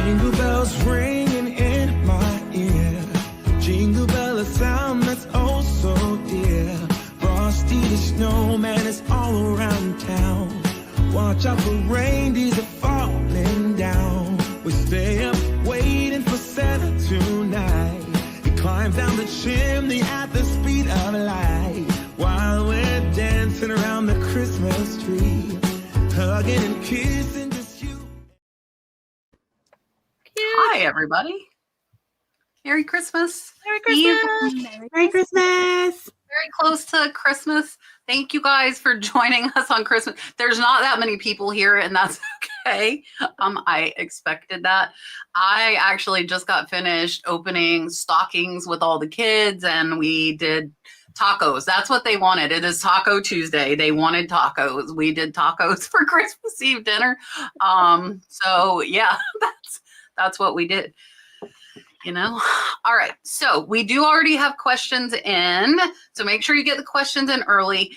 Jingle bells ringing in my ear. Jingle bell, a sound that's oh so dear. Frosty the snowman is all around town. Watch out for reindeers are falling down. We stay up waiting for Santa tonight. He climbs down the chimney at the speed of light. While we're dancing around the Christmas tree, hugging and kissing just you. Hi, everybody. Merry Christmas. Merry Christmas. Merry Christmas. Very close to Christmas. Thank you guys for joining us on Christmas. There's not that many people here, and that's okay. I expected that. I actually just got finished opening stockings with all the kids, and we did tacos. That's what they wanted. It is Taco Tuesday. They wanted tacos. We did tacos for Christmas Eve dinner. So yeah, that's what we did. You know, all right. So we do already have questions in. So make sure you get the questions in early.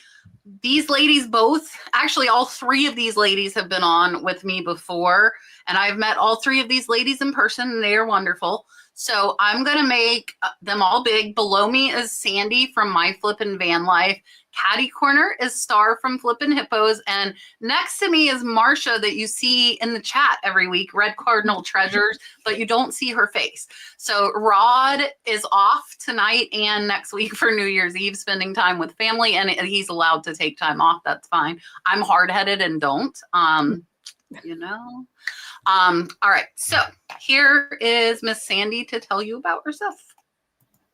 These ladies both, actually all three of these ladies have been on with me before, and I've met all three of these ladies in person, and they are wonderful. So I'm going to make them all big. Below me is Sandi from My Flippin Van Life. Catty corner is Starr from Flippin Hippos. And next to me is Marsha that you see in the chat every week, Red Cardinal Treasures, but you don't see her face. So Rod is off tonight and next week for New Year's Eve, spending time with family, and he's allowed to take time off. That's fine. I'm hard-headed and don't, you know. All right, so here is Miss Sandi to tell you about herself.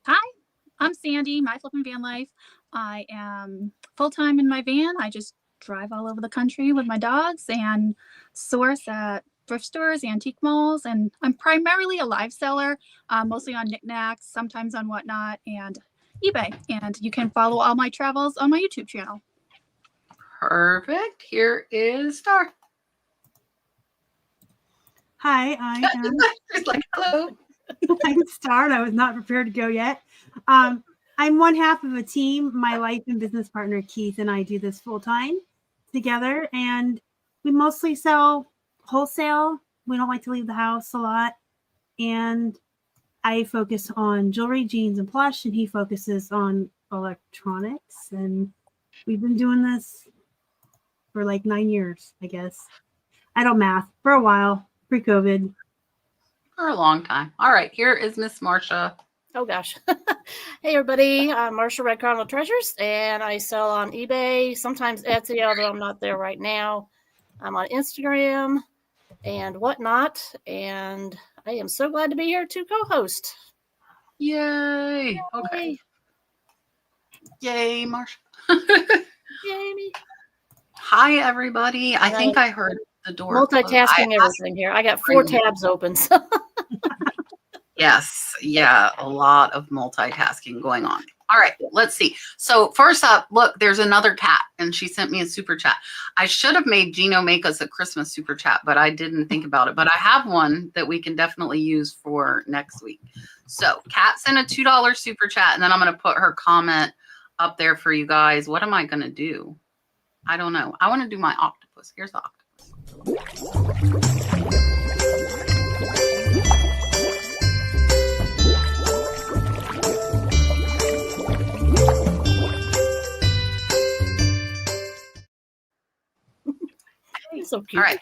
Hi, I'm Sandi, My Flippin Van Life. I am full-time in my van. I just drive all over the country with my dogs and source at thrift stores, antique malls, and I'm primarily a live seller, mostly on knickknacks, sometimes on Whatnot and eBay. And you can follow all my travels on my YouTube channel. Perfect. Here is Starr. Hi, I am. It's like, hello. I'm Starr. I was not prepared to go yet. I'm one half of a team. My life and business partner Keith and I do this full time together, and we mostly sell wholesale. We don't like to leave the house a lot, and I focus on jewelry, jeans, and plush, and he focuses on electronics. And we've been doing this for like 9 years, I guess. I don't math, for a while, pre-COVID. For a long time. All right, here is Miss Marsha. Oh gosh. Hey everybody, I'm Marsha, Red Cardinal Treasures, and I sell on eBay, sometimes Etsy, although I'm not there right now. I'm on Instagram and Whatnot, and I am so glad to be here to co-host. Yay. Okay. Yay, Marsha. Yay me. Hi, everybody. I think I heard the door. Multitasking everything here. I got 4 tabs open. So. Yes. Yeah. A lot of multitasking going on. All right. Let's see. So first up, look, there's another cat, and she sent me a super chat. I should have made Gino make us a Christmas super chat, but I didn't think about it. But I have one that we can definitely use for next week. So Kat sent a $2 super chat, and then I'm going to put her comment up there for you guys. What am I going to do? I don't know. I want to do my octopus. Here's the octopus. So cute. All right,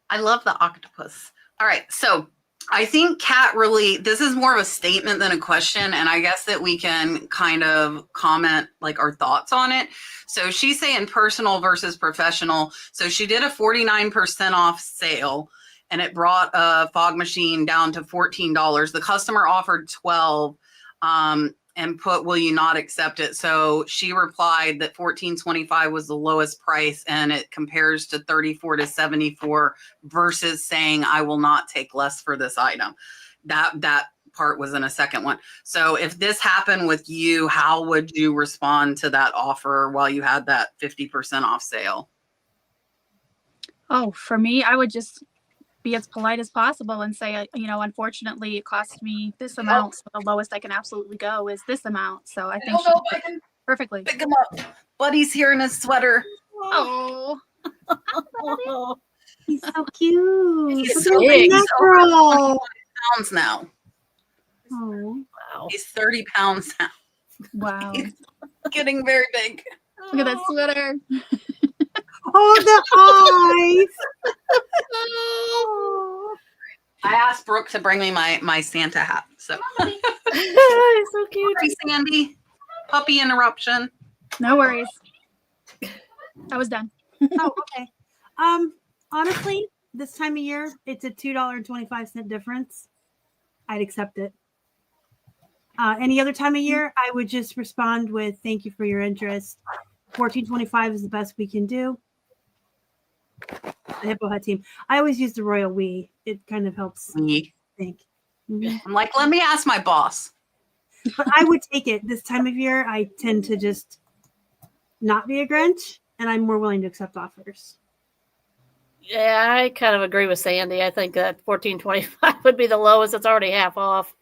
I love the octopus. All right, so I think Kat really, this is more of a statement than a question, and I guess that we can kind of comment like our thoughts on it. So she's saying personal versus professional. So she did a 49% off sale, and it brought a fog machine down to $14. The customer offered $12. And put, will you not accept it? So she replied that $14.25 was the lowest price, and it compares to $34 to $74 versus saying I will not take less for this item. That part was in a second one. So if this happened with you, how would you respond to that offer while you had that 50% off sale? Oh, for me, I would just be as polite as possible and say, you know, unfortunately, it cost me this amount. So the lowest I can absolutely go is this amount. So I think I can perfectly pick him up. Buddy's here in his sweater. Oh. He's so cute. He's Look so at big. that He's over girl. pounds now. Oh. Wow. He's 30 pounds now. Wow. He's getting very big. Look at that sweater. Oh, the eyes. Oh. I asked Brooke to bring me my Santa hat. So He's so cute. sorry, Sandy. Puppy interruption. No worries. I was done. Oh, okay. Honestly, this time of year, it's a $2.25 difference. I'd accept it. Any other time of year, I would just respond with "Thank you for your interest." $14.25 is the best we can do. The Hippo Hut team. I always use the royal we. It kind of helps Me. think. Mhm. I'm like, let me ask my boss. But I would take it this time of year. I tend to just not be a Grinch, and I'm more willing to accept offers. Yeah, I kind of agree with Sandy. I think that $14.25 would be the lowest. It's already half off.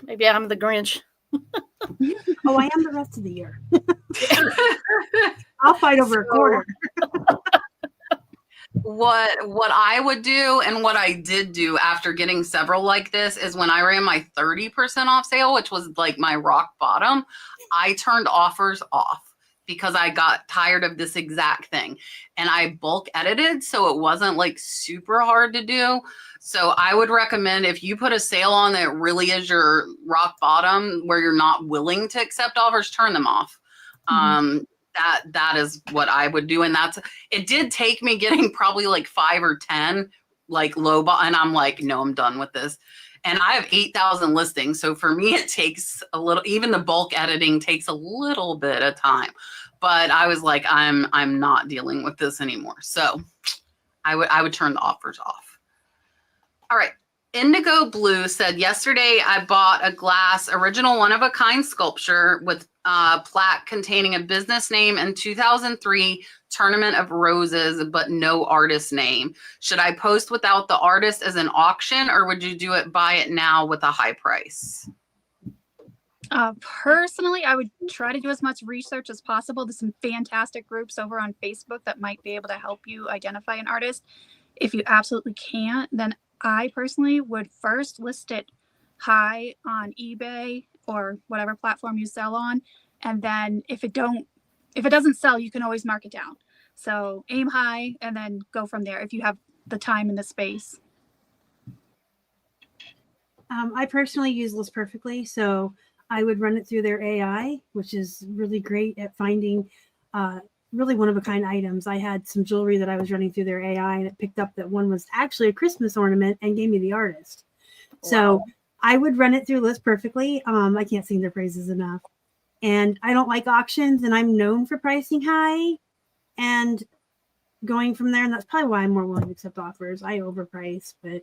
Maybe I'm the Grinch. Oh, I am the rest of the year. I'll fight over a quarter. What I would do and what I did do after getting several like this is when I ran my 30% off sale, which was like my rock bottom, I turned offers off because I got tired of this exact thing. And I bulk edited, so it wasn't like super hard to do. So I would recommend if you put a sale on that really is your rock bottom where you're not willing to accept offers, turn them off. That is what I would do. And it did take me getting probably like 5 or 10 like lowball. And I'm like, no, I'm done with this. And I have 8,000 listings. So for me, it takes a little, even the bulk editing takes a little bit of time. But I was like, I'm not dealing with this anymore. So I would turn the offers off. All right. Indigo Blue said, yesterday I bought a glass original one-of-a-kind sculpture with plaque containing a business name and 2003 Tournament of Roses, but no artist name. Should I post without the artist as an auction, or would you do it buy it now with a high price? Personally, I would try to do as much research as possible. There's some fantastic groups over on Facebook that might be able to help you identify an artist. If you absolutely can't, then I personally would first list it high on eBay or whatever platform you sell on. And then if it doesn't sell, you can always mark it down. So aim high and then go from there if you have the time and the space. I personally use List Perfectly, so I would run it through their AI, which is really great at finding really one-of-a-kind items. I had some jewelry that I was running through their AI, and it picked up that one was actually a Christmas ornament and gave me the artist. Wow. So I would run it through List Perfectly. I can't sing their praises enough. And I don't like auctions, and I'm known for pricing high and going from there. And that's probably why I'm more willing to accept offers. I overprice, but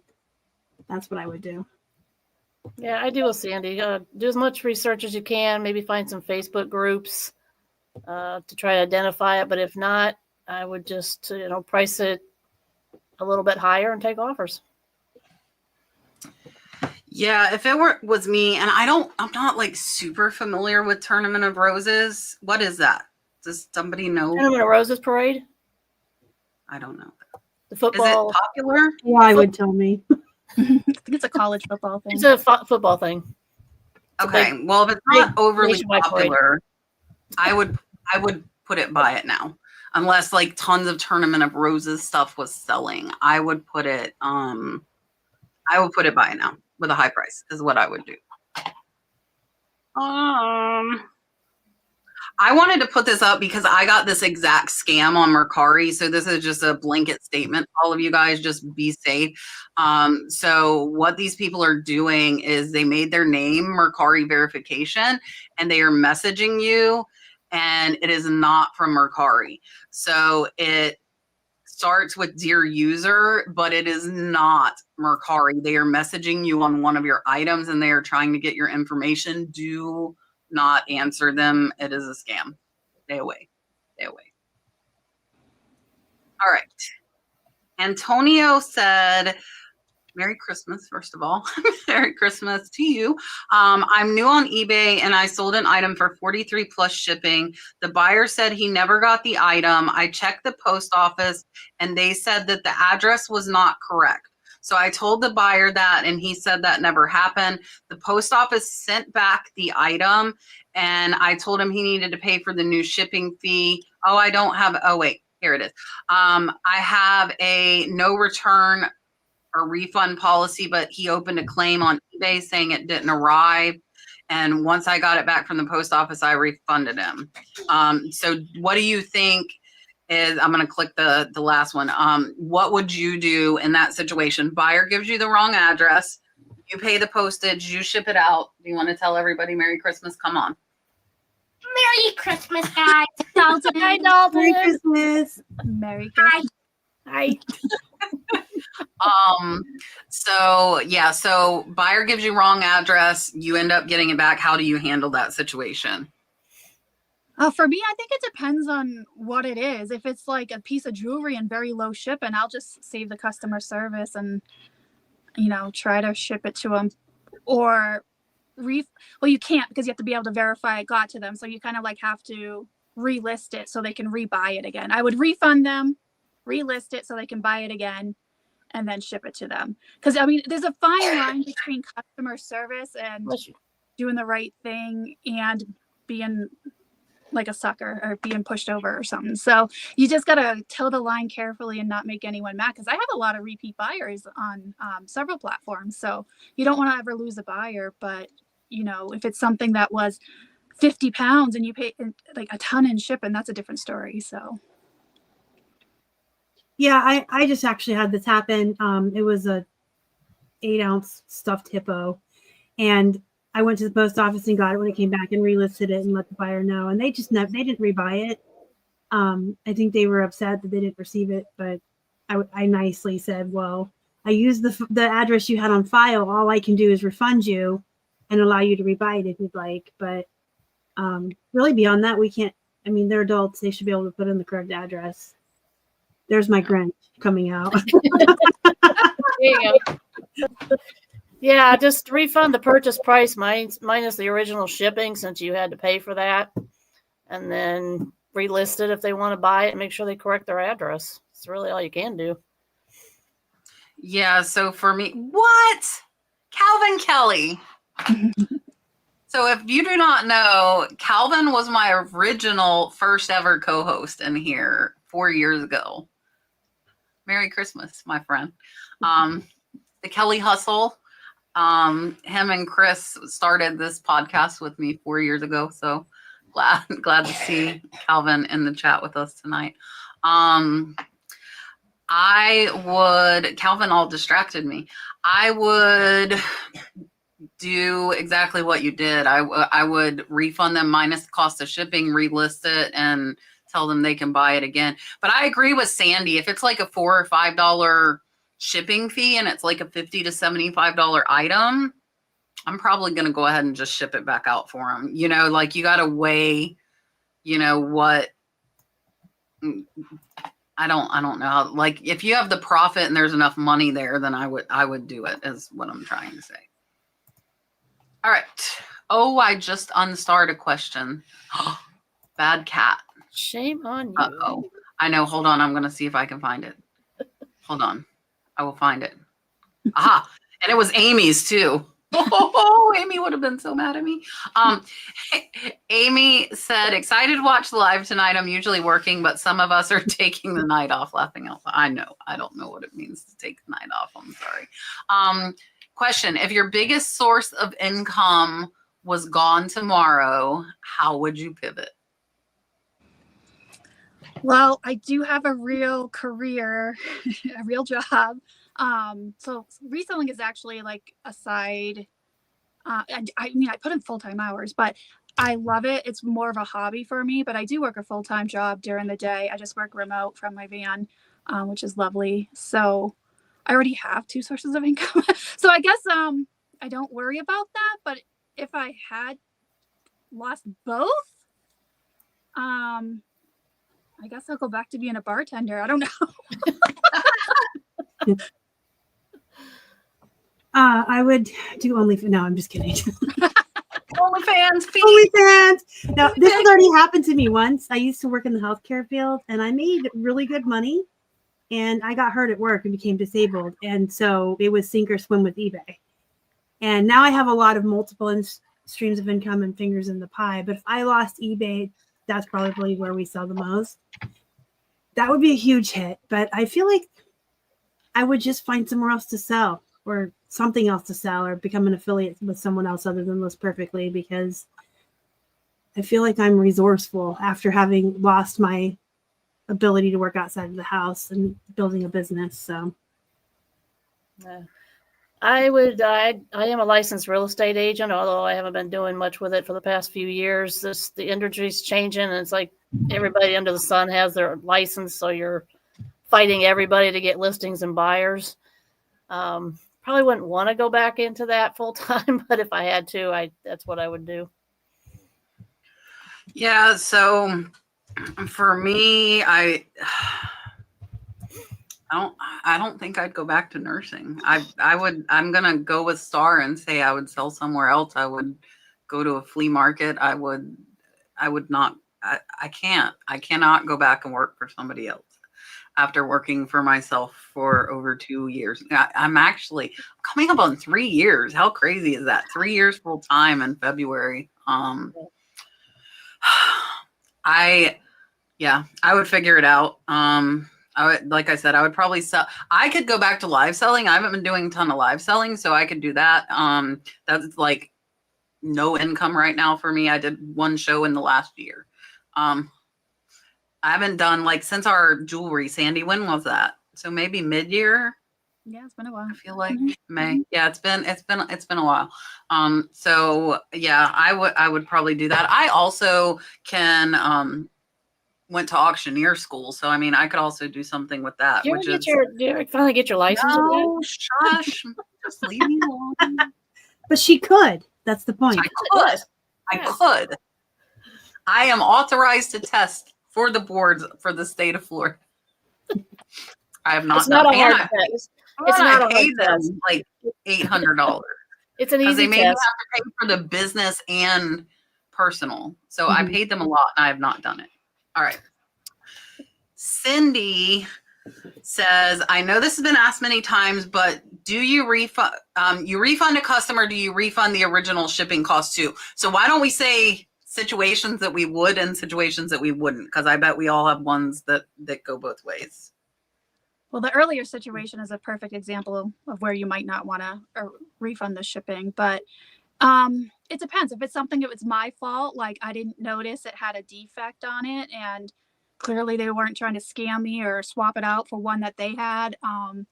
that's what I would do. Yeah, I do with Sandy. Do as much research as you can. Maybe find some Facebook groups to try to identify it. But if not, I would just price it a little bit higher and take offers. Yeah, if it was me, and I'm not like super familiar with Tournament of Roses. What is that? Does somebody know? Tournament of Roses parade? I don't know. The football. Is it popular? Why would tell me? I think it's a college football thing. It's a football thing. Okay. Well, if it's not overly popular, I would put it buy it now. Unless like tons of Tournament of Roses stuff was selling. I would put it buy it now with a high price is what I would do. I wanted to put this up because I got this exact scam on Mercari. So this is just a blanket statement. All of you guys just be safe. So what these people are doing is they made their name Mercari verification and they are messaging you and it is not from Mercari. So it starts with dear user, but it is not Mercari. They are messaging you on one of your items and they are trying to get your information. Do not answer them. It is a scam. Stay away. Stay away. All right. Antonio said, Merry Christmas, first of all. Merry Christmas to you. I'm new on eBay and I sold an item for 43 plus shipping. The buyer said he never got the item. I checked the post office and they said that the address was not correct. So I told the buyer that and he said that never happened. The post office sent back the item and I told him he needed to pay for the new shipping fee. Oh, wait, here it is. I have a no return or refund policy, but he opened a claim on eBay saying it didn't arrive. And once I got it back from the post office, I refunded him. So what do you think is, I'm going to click the last one. What would you do in that situation? Buyer gives you the wrong address. You pay the postage, you ship it out. Do you want to tell everybody Merry Christmas? Come on. Merry Christmas, guys. Dalton. Hi, Dalton. Merry Christmas. Merry Christmas. Hi. So buyer gives you wrong address, you end up getting it back. How do you handle that situation? For me, I think it depends on what it is. If it's like a piece of jewelry and very low shipping, I'll just save the customer service and, try to ship it to them. Or, you can't because you have to be able to verify it got to them. So you kind of like have to relist it so they can rebuy it again. I would refund them, relist it so they can buy it again, and then ship it to them. Because, there's a fine line between customer service and doing the right thing and being like a sucker or being pushed over or something. So you just got to toe the line carefully and not make anyone mad. Because I have a lot of repeat buyers on several platforms. So you don't want to ever lose a buyer. But, if it's something that was 50 pounds and you pay like a ton in shipping, that's a different story. So. Yeah, I just actually had this happen. It was a 8-ounce stuffed hippo, and I went to the post office and got it when it came back and relisted it and let the buyer know. And they didn't rebuy it. I think they were upset that they didn't receive it, but I nicely said, well, I used the address you had on file. All I can do is refund you and allow you to rebuy it if you'd like. But really beyond that, we can't. They're adults. They should be able to put in the correct address. There's my Grinch coming out. There you go. Yeah, just refund the purchase price minus the original shipping since you had to pay for that. And then relist it if they want to buy it and make sure they correct their address. It's really all you can do. Yeah, so for me, what? Calvin Kelly. So if you do not know, Calvin was my original first ever co-host in here 4 years ago. Merry Christmas, my friend. The Kelly Hustle. Him and Chris started this podcast with me 4 years ago. So glad to see Calvin in the chat with us tonight. Calvin all distracted me. I would do exactly what you did. I would refund them minus the cost of shipping, relist it, and tell them they can buy it again. But I agree with Sandy. If it's like a $4 or $5 shipping fee and it's like a $50 to $75 item, I'm probably going to go ahead and just ship it back out for them. You got to weigh, what. I don't know how, if you have the profit and there's enough money there, then I would do it, is what I'm trying to say. All right. Oh, I just unstarred a question. Bad cat. Shame on you. Uh-oh. I know. Hold on. I'm going to see if I can find it. Hold on. I will find it. Aha. And it was Amy's too. Oh, Amy would have been so mad at me. Amy said, excited to watch the live tonight. I'm usually working, but some of us are taking the night off. Laughing out loud. I know. I don't know what it means to take the night off. I'm sorry. Question. If your biggest source of income was gone tomorrow, how would you pivot? Well, I do have a real career, a real job. So reselling is actually like a side. I put in full-time hours, but I love it. It's more of a hobby for me, but I do work a full-time job during the day. I just work remote from my van, which is lovely. So I already have 2 sources of income. So I guess I don't worry about that. But if I had lost both, I guess I'll go back to being a bartender. I don't know. I would do no, I'm just kidding. OnlyFans, OnlyFans. No, this has already happened to me once. I used to work in the healthcare field and I made really good money and I got hurt at work and became disabled. And so it was sink or swim with eBay. And now I have a lot of multiple streams of income and fingers in the pie. But if I lost eBay, that's probably where we sell the most. That would be a huge hit. But I feel like I would just find somewhere else to sell or something else to sell or become an affiliate with someone else other than List Perfectly, because I feel like I'm resourceful after having lost my ability to work outside of the house and building a business. So I am a licensed real estate agent, although I haven't been doing much with it for the past few years. The industry's changing, and it's like everybody under the sun has their license, so you're fighting everybody to get listings and buyers. Probably wouldn't want to go back into that full time, but if I had to, that's what I would do. Yeah, so for me, I don't think I'd go back to nursing. I'm gonna go with Starr and say I would sell somewhere else. I would go to a flea market. I would not. I cannot go back and work for somebody else after working for myself for over 2 years. I'm actually coming up on 3 years. How crazy is that? 3 years full time in February. I would figure it out. Like I said, I would probably sell. I could go back to live selling. I haven't been doing a ton of live selling, so I could do that. That's like no income right now for me. I did one show in the last year. I haven't done since our jewelry, Sandy. When was that? So maybe mid-year. Yeah, it's been a while. I feel like May. Yeah, it's been a while. So yeah, I would probably do that. I also can went to auctioneer school, so I mean I could also do something with that. Do you ever finally get your license? No, shush. Just leave me alone. But she could. That's the point. I could. I am authorized to test for the boards for the state of Florida. I have not. It's not a hard test. It's not a paid hard them test. like $800. It's an easy they made me have test. to pay for the business and personal. So I paid them a lot and I have not done it. All right. Cindy says, I know this has been asked many times, but do you refund a customer? Do you refund the original shipping cost too? So why don't we say situations that we would and situations that we wouldn't? Because I bet we all have ones that go both ways. Well, the earlier situation is a perfect example of where you might not want to refund the shipping, but it depends. If it's something that was my fault, like I didn't notice it had a defect on it and clearly they weren't trying to scam me or swap it out for one that they had,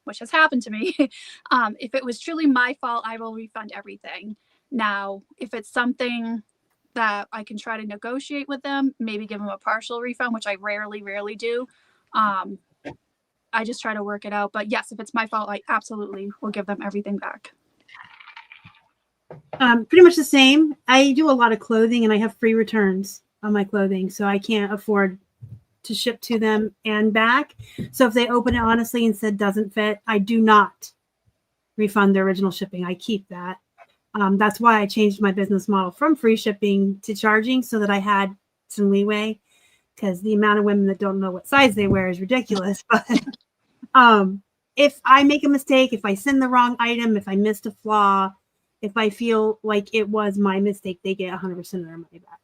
which has happened to me. If it was truly my fault, I will refund everything. Now, if it's something that I can try to negotiate with them, maybe give them a partial refund, which I rarely do. I just try to work it out. But yes, if it's my fault, I absolutely will give them everything back. Pretty much the same. I do a lot of clothing and I have free returns on my clothing, so I can't afford to ship to them and back. So if they open it honestly and said doesn't fit, I do not refund the original shipping. I keep that. That's why I changed my business model from free shipping to charging so that I had some leeway, because the amount of women that don't know what size they wear is ridiculous. But if I make a mistake, if I send the wrong item, if I missed a flaw, if I feel like it was my mistake, they get 100% of their money back.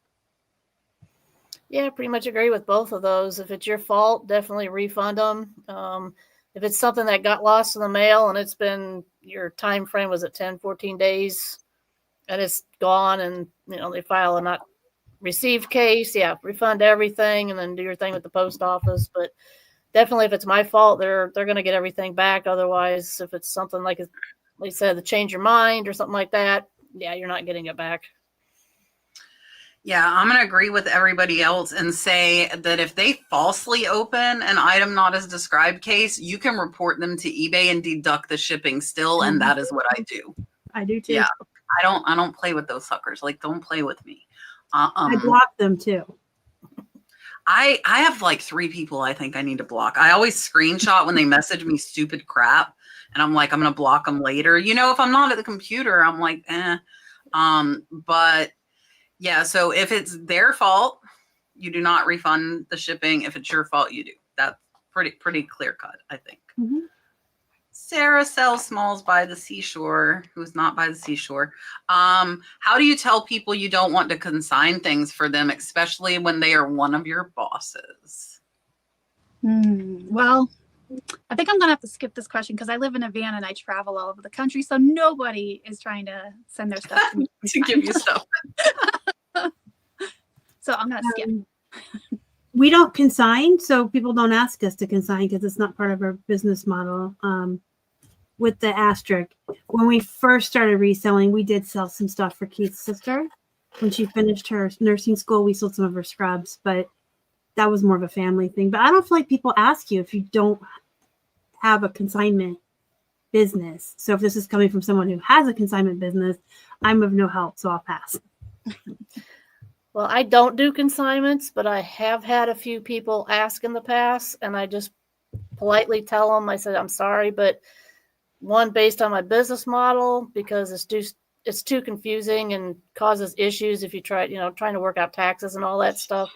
Yeah, pretty much agree with both of those. If it's your fault, definitely refund them. If it's something that got lost in the mail and it's been, your time frame was at 10, 14 days and it's gone and, they file a not received case, yeah, refund everything and then do your thing with the post office. But definitely if it's my fault, they're going to get everything back. Otherwise, if it's something like you said, to change your mind or something like that, yeah, you're not getting it back. Yeah, I'm going to agree with everybody else and say that if they falsely open an item not as described case, you can report them to eBay and deduct the shipping still. And that is what I do. I do too. Yeah, I don't play with those suckers. Don't play with me. I block them too. I have 3 people I think I need to block. I always screenshot when they message me stupid crap and I'm like, I'm going to block them later. You know, if I'm not at the computer, I'm like, but yeah, so if it's their fault, you do not refund the shipping. If it's your fault, you do. That's pretty clear cut, I think. Mhm. Sarah sells smalls by the seashore, who's not by the seashore. How do you tell people you don't want to consign things for them, especially when they are one of your bosses? Well, I think I'm going to have to skip this question because I live in a van and I travel all over the country. So nobody is trying to send their stuff to me. To give you stuff. So I'm going to skip. We don't consign, so people don't ask us to consign because it's not part of our business model. With the asterisk, when we first started reselling, we did sell some stuff for Keith's sister. When she finished her nursing school, we sold some of her scrubs, but that was more of a family thing. But I don't feel like people ask you if you don't have a consignment business. So if this is coming from someone who has a consignment business, I'm of no help, so I'll pass. Well, I don't do consignments, but I have had a few people ask in the past, and I just politely tell them, I said, I'm sorry, but one, based on my business model, because it's too confusing and causes issues if you trying to work out taxes and all that stuff.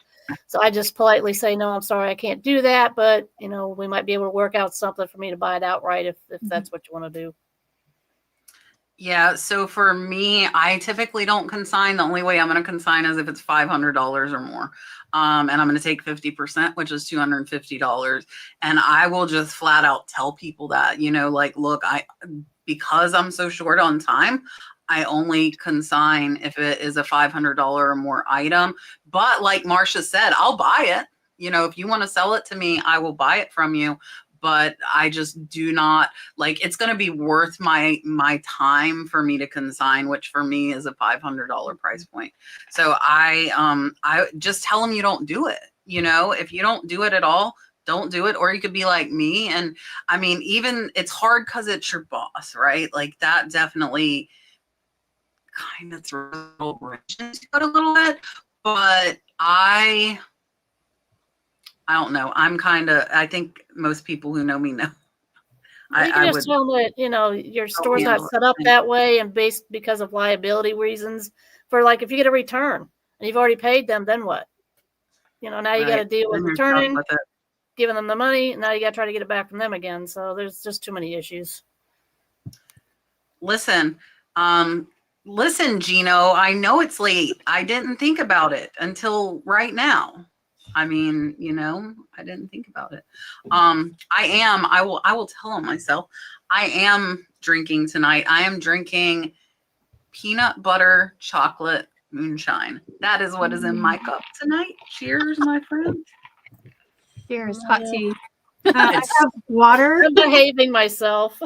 So I just politely say, no, I'm sorry, I can't do that, but we might be able to work out something for me to buy it outright if that's what you want to do. Yeah, so for me, I typically don't consign. The only way I'm going to consign is if it's $500 or more. And I'm going to take 50%, which is $250. And I will just flat out tell people that, like, look, because I'm so short on time, I only consign if it is a $500 or more item. But like Marsha said, I'll buy it. If you want to sell it to me, I will buy it from you. But I just do not it's going to be worth my time for me to consign, which for me is a $500 price point. So I just tell them you don't do it. If you don't do it at all, don't do it. Or you could be like me. And I mean, even it's hard because it's your boss, right? Like that definitely kind of throws a little wrench into it a little bit. But I don't know. I think most people who know me know. You can just tell them that, your store's not set up that way and based because of liability reasons. For if you get a return and you've already paid them, then what? Now you got to deal with returning, giving them the money. And now you got to try to get it back from them again. So there's just too many issues. Listen, Gino, I know it's late. I didn't think about it until right now. I mean, I didn't think about it. I will tell them myself, I am drinking tonight. I am drinking peanut butter chocolate moonshine. That is what is in my cup tonight. Cheers, my friend. Cheers, hot tea. I have water. I'm behaving myself.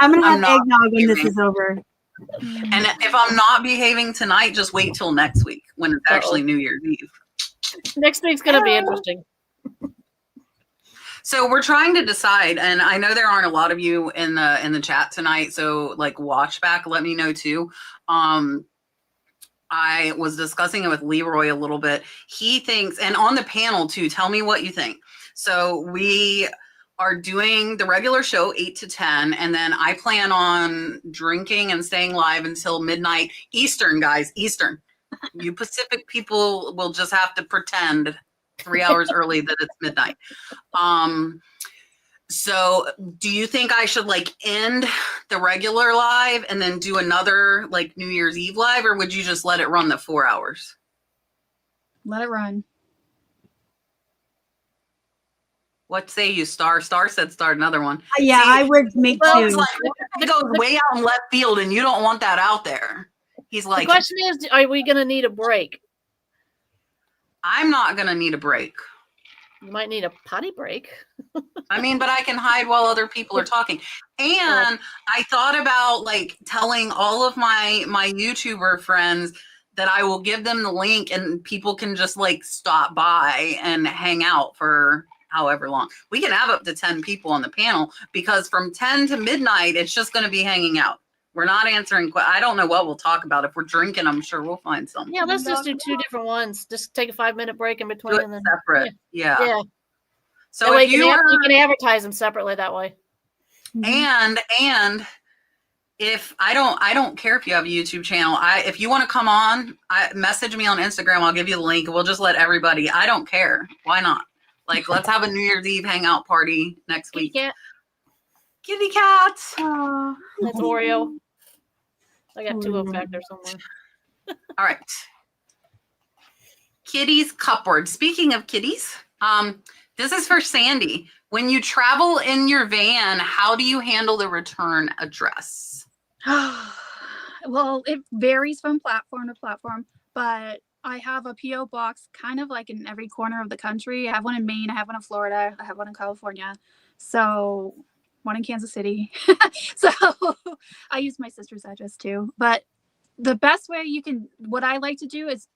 I'm going to have eggnog when this is over. And if I'm not behaving tonight, just wait till next week when it's actually New Year's Eve. Next week's going to be interesting. So we're trying to decide, and I know there aren't a lot of you in the chat tonight. So watch back, let me know too. I was discussing it with Leroy a little bit. He thinks, and on the panel too, tell me what you think. So we are doing the regular show 8 to 10, and then I plan on drinking and staying live until midnight Eastern, guys. Eastern. You Pacific people will just have to pretend 3 hours early that it's midnight. So do you think I should end the regular live and then do another New Year's Eve live, or would you just let it run the 4 hours? Let it run. What say you, Starr? Starr said start another one. Yeah, I would make two. It's it goes way out in left field and you don't want that out there. He's like, the question is, are we going to need a break? I'm not going to need a break. You might need a potty break. I mean, but I can hide while other people are talking. And I thought about telling all of my YouTuber friends that I will give them the link and people can just stop by and hang out for however long. We can have up to 10 people on the panel because from 10 to midnight, it's just going to be hanging out. We're not answering. I don't know what we'll talk about. If we're drinking, I'm sure we'll find something. Yeah, let's just do two different ones. Just take a 5-minute break in between. Do it and then separate. Yeah. Yeah. So if you you can advertise them separately that way. And if I don't care if you have a YouTube channel. If you want to come on, message me on Instagram. I'll give you the link. We'll just let everybody. I don't care. Why not? Like, let's have a New Year's Eve hangout party next week. Cat. Kitty cats. Oh, That's Oreo. I got two of them back there somewhere. All right. Kitty's cupboard. Speaking of kitties, this is for Sandy. When you travel in your van, how do you handle the return address? Well, it varies from platform to platform, but I have a PO box kind of like in every corner of the country. I have one in Maine, I have one in Florida, I have one in California, so one in Kansas City. So I use my sister's address too. But the best way what I like to do is,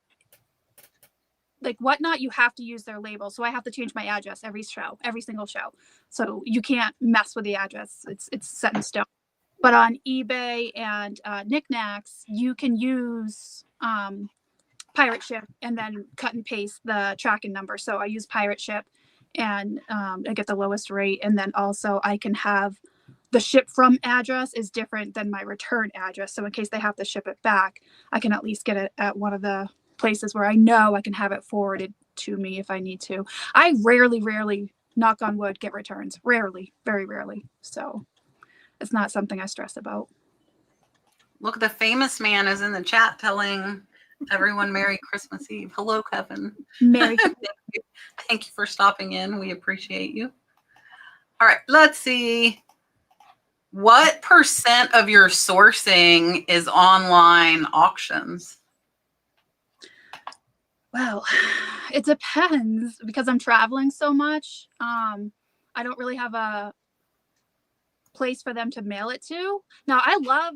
like Whatnot, you have to use their label. So I have to change my address every single show. So you can't mess with the address. It's set in stone. But on eBay and Knickknacks, you can use Pirate Ship and then cut and paste the tracking number. So I use Pirate Ship and I get the lowest rate. And then also I can have the ship from address is different than my return address. So in case they have to ship it back, I can at least get it at one of the places where I know I can have it forwarded to me if I need to. I rarely, knock on wood, get returns. Rarely, very rarely. So it's not something I stress about. Look, the famous man is in the chat telling everyone Merry Christmas Eve. Hello, Kevin. Merry Thank you for stopping in. We appreciate you. All right, let's see. What % of your sourcing is online auctions? Well, it depends because I'm traveling so much. I don't really have a place for them to mail it to. Now, I love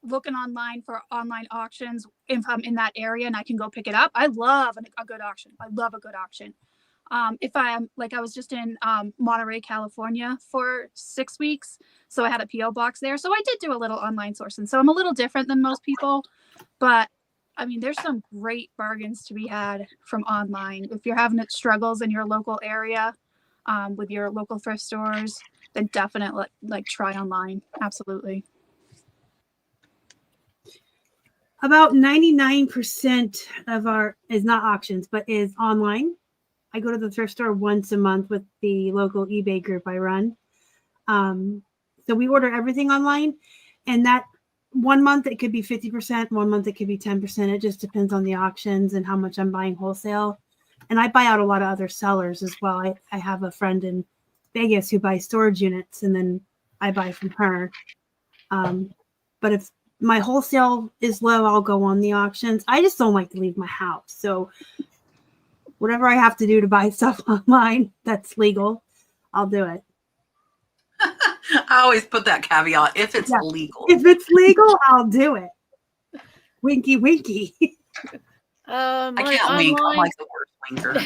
looking online for online auctions if I'm in that area and I can go pick it up. I love a good auction. I love a good auction. If I'm like, I was just in Monterey, California for 6 weeks. So I had a PO box there. So I did do a little online sourcing. So I'm a little different than most people, but I mean, there's some great bargains to be had from online. If you're having struggles in your local area with your local thrift stores, then definitely like try online. Absolutely. About 99% of our is not auctions, but is online. I go to the thrift store once a month with the local eBay group I run. So we order everything online, and that 1 month it could be 50%, 1 month it could be 10%. It just depends on the auctions and how much I'm buying wholesale. And I buy out a lot of other sellers as well. I have a friend in Vegas who buys storage units, and then I buy from her. But if my wholesale is low, I'll go on the auctions. I just don't like to leave my house. So whatever I have to do to buy stuff online that's legal, I'll do it. I always put that caveat, if it's legal. If it's legal, I'll do it. Winky, winky. I can't wink. I'm like the worst winker.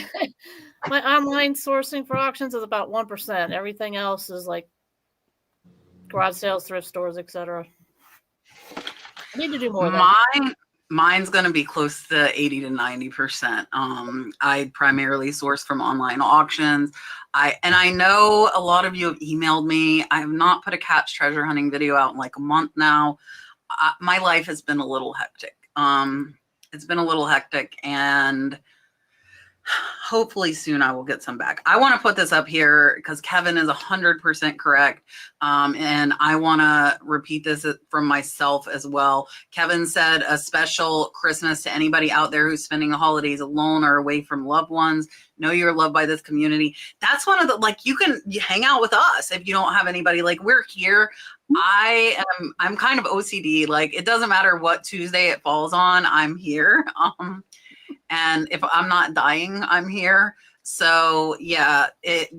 My online sourcing for auctions is about 1%. Everything else is like garage sales, thrift stores, etc. I need to do more of that. Mine's going to be close to 80 to 90%. I primarily source from online auctions. I know a lot of you have emailed me. I have not put a cat's treasure hunting video out in like a month now. My life has been a little hectic. It's been a little hectic, and hopefully soon I will get some back. I want to put this up here because Kevin is 100% correct. And I want to repeat this from myself as well. Kevin said a special Christmas to anybody out there who's spending the holidays alone or away from loved ones. Know you're loved by this community. That's one of the, like, you hang out with us if you don't have anybody. Like, we're here. I'm kind of OCD. Like, it doesn't matter what Tuesday it falls on, I'm here. And if I'm not dying, I'm here. So yeah,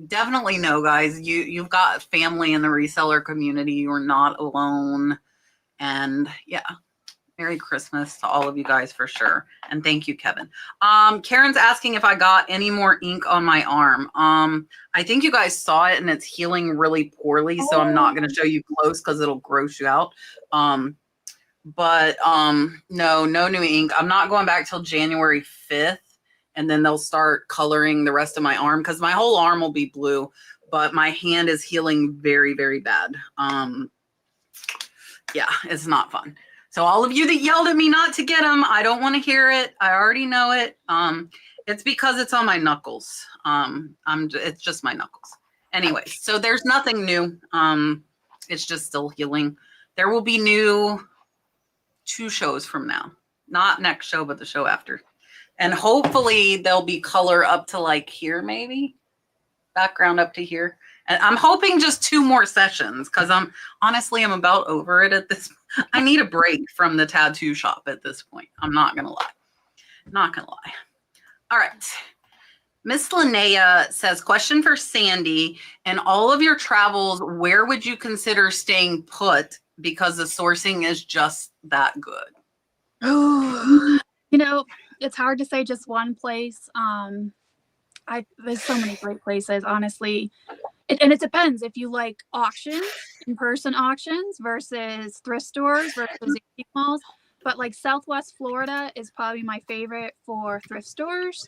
definitely no, guys. You've got family in the reseller community. You're not alone. And yeah, Merry Christmas to all of you guys for sure. And thank you, Kevin. Karen's asking if I got any more ink on my arm. I think you guys saw it and it's healing really poorly. So I'm not going to show you close because it'll gross you out. But no new ink. I'm not going back till January 5th, and then they'll start coloring the rest of my arm because my whole arm will be blue. but my hand is healing very, very bad. Yeah, it's not fun. So all of you that yelled at me not to get them, I don't want to hear it. I already know it. It's because it's on my knuckles. It's just my knuckles. Anyway, so there's nothing new. It's just still healing. There will be new 2 shows from now. Not next show, but the show after. And hopefully there'll be color up to like here, maybe. Background up to here. And I'm hoping just 2 more sessions because I'm about over it at this. I need a break from the tattoo shop at this point. I'm not going to lie. Not going to lie. All right. Miss Linnea says, question for Sandi. In all of your travels, where would you consider staying put because the sourcing is just that good? Oh, it's hard to say just one place. There's so many great places, honestly. And it depends if you like auctions, in-person auctions versus thrift stores versus antique malls. But like Southwest Florida is probably my favorite for thrift stores.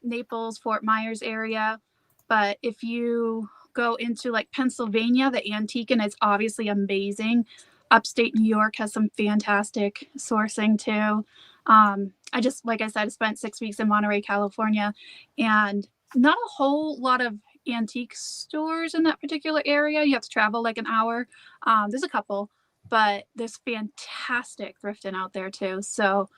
Naples, Fort Myers area. But if you go into like Pennsylvania, the antique, and it's obviously amazing. Upstate New York has some fantastic sourcing too. Like I said, spent 6 weeks in Monterey, California, and not a whole lot of antique stores in that particular area. You have to travel like an hour. There's a couple, but there's fantastic thrifting out there too. So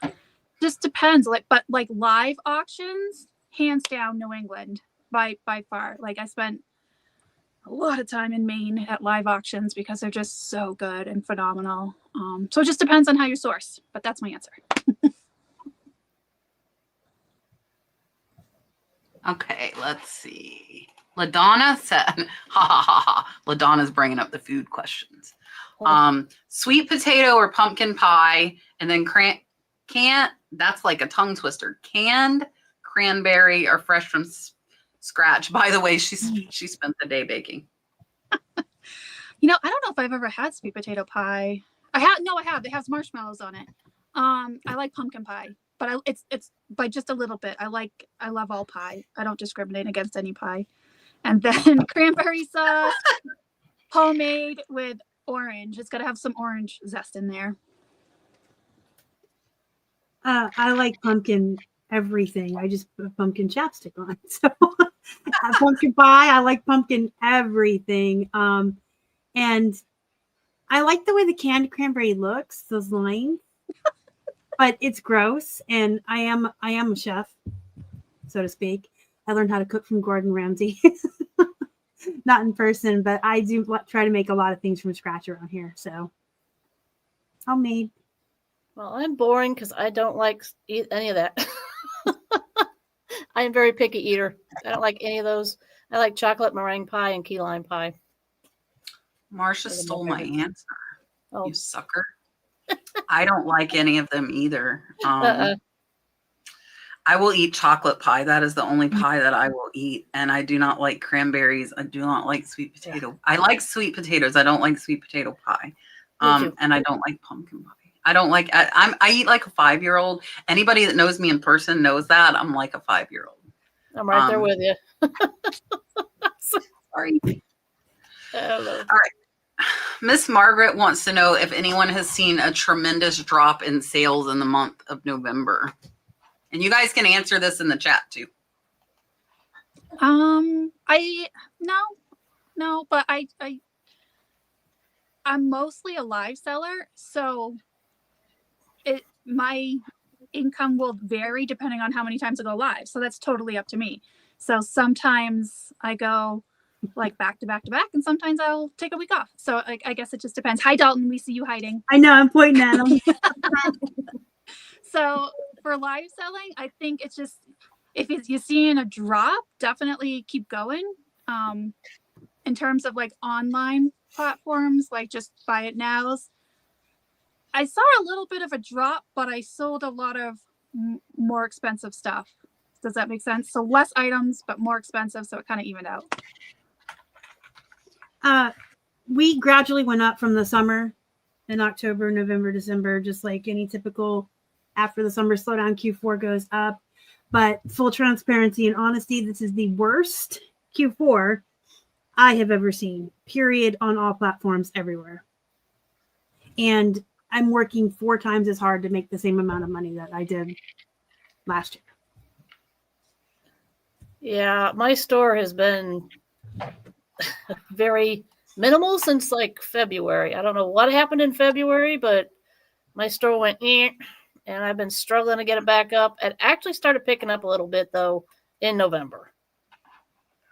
just depends. But live auctions, hands down, New England by far. Like I spent a lot of time in Maine at live auctions because they're just so good and phenomenal. So it just depends on how you source, but that's my answer. Okay, let's see. LaDonna said, ha ha ha ha. LaDonna's bringing up the food questions. Sweet potato or pumpkin pie, and then that's like a tongue twister. Canned cranberry or fresh from scratch. By the way, she spent the day baking. I don't know if I've ever had sweet potato pie. I have. It has marshmallows on it. I like pumpkin pie, but it's by just a little bit. I love all pie. I don't discriminate against any pie. And then cranberry sauce, homemade with orange. It's got to have some orange zest in there. I like pumpkin everything. I just put pumpkin chapstick on. So pumpkin pie, I like pumpkin everything. And I like the way the canned cranberry looks, those lines. But it's gross, and I am a chef, so to speak. I learned how to cook from Gordon Ramsay. Not in person, but I do try to make a lot of things from scratch around here. So homemade. Well, I'm boring because I don't like eat any of that. I am a very picky eater. I don't like any of those. I like chocolate meringue pie and key lime pie. Marsha stole my answer. Oh. You sucker. I don't like any of them either. I will eat chocolate pie. That is the only pie that I will eat. And I do not like cranberries. I do not like sweet potato. Yeah. I like sweet potatoes. I don't like sweet potato pie. And I don't like pumpkin pie. I don't like, I eat like a 5-year-old. Anybody that knows me in person knows that. I'm like a 5-year-old. I'm right there with you. Sorry. Hello. All right. Miss Margaret wants to know if anyone has seen a tremendous drop in sales in the month of November. And you guys can answer this in the chat too. No, but I'm mostly a live seller, so my income will vary depending on how many times I go live. So that's totally up to me. So sometimes I go like back to back to back, and sometimes I'll take a week off. So I guess it just depends. Hi, Dalton. We see you hiding. I know. I'm pointing at him. So for live selling, I think it's just if you're seeing a drop, definitely keep going. In terms of like online platforms, like just buy it nows, I saw a little bit of a drop, but I sold a lot of more expensive stuff. Does that make sense? So less items, but more expensive, so it kind of evened out. We gradually went up from the summer in October, November, December, just like any typical after the summer slowdown, Q4 goes up. But full transparency and honesty, this is the worst Q4 I have ever seen, period, on all platforms everywhere. And I'm working 4 times as hard to make the same amount of money that I did last year. Yeah, my store has been very minimal since like February. I don't know what happened in February, but my store went and I've been struggling to get it back up. It actually started picking up a little bit though in November.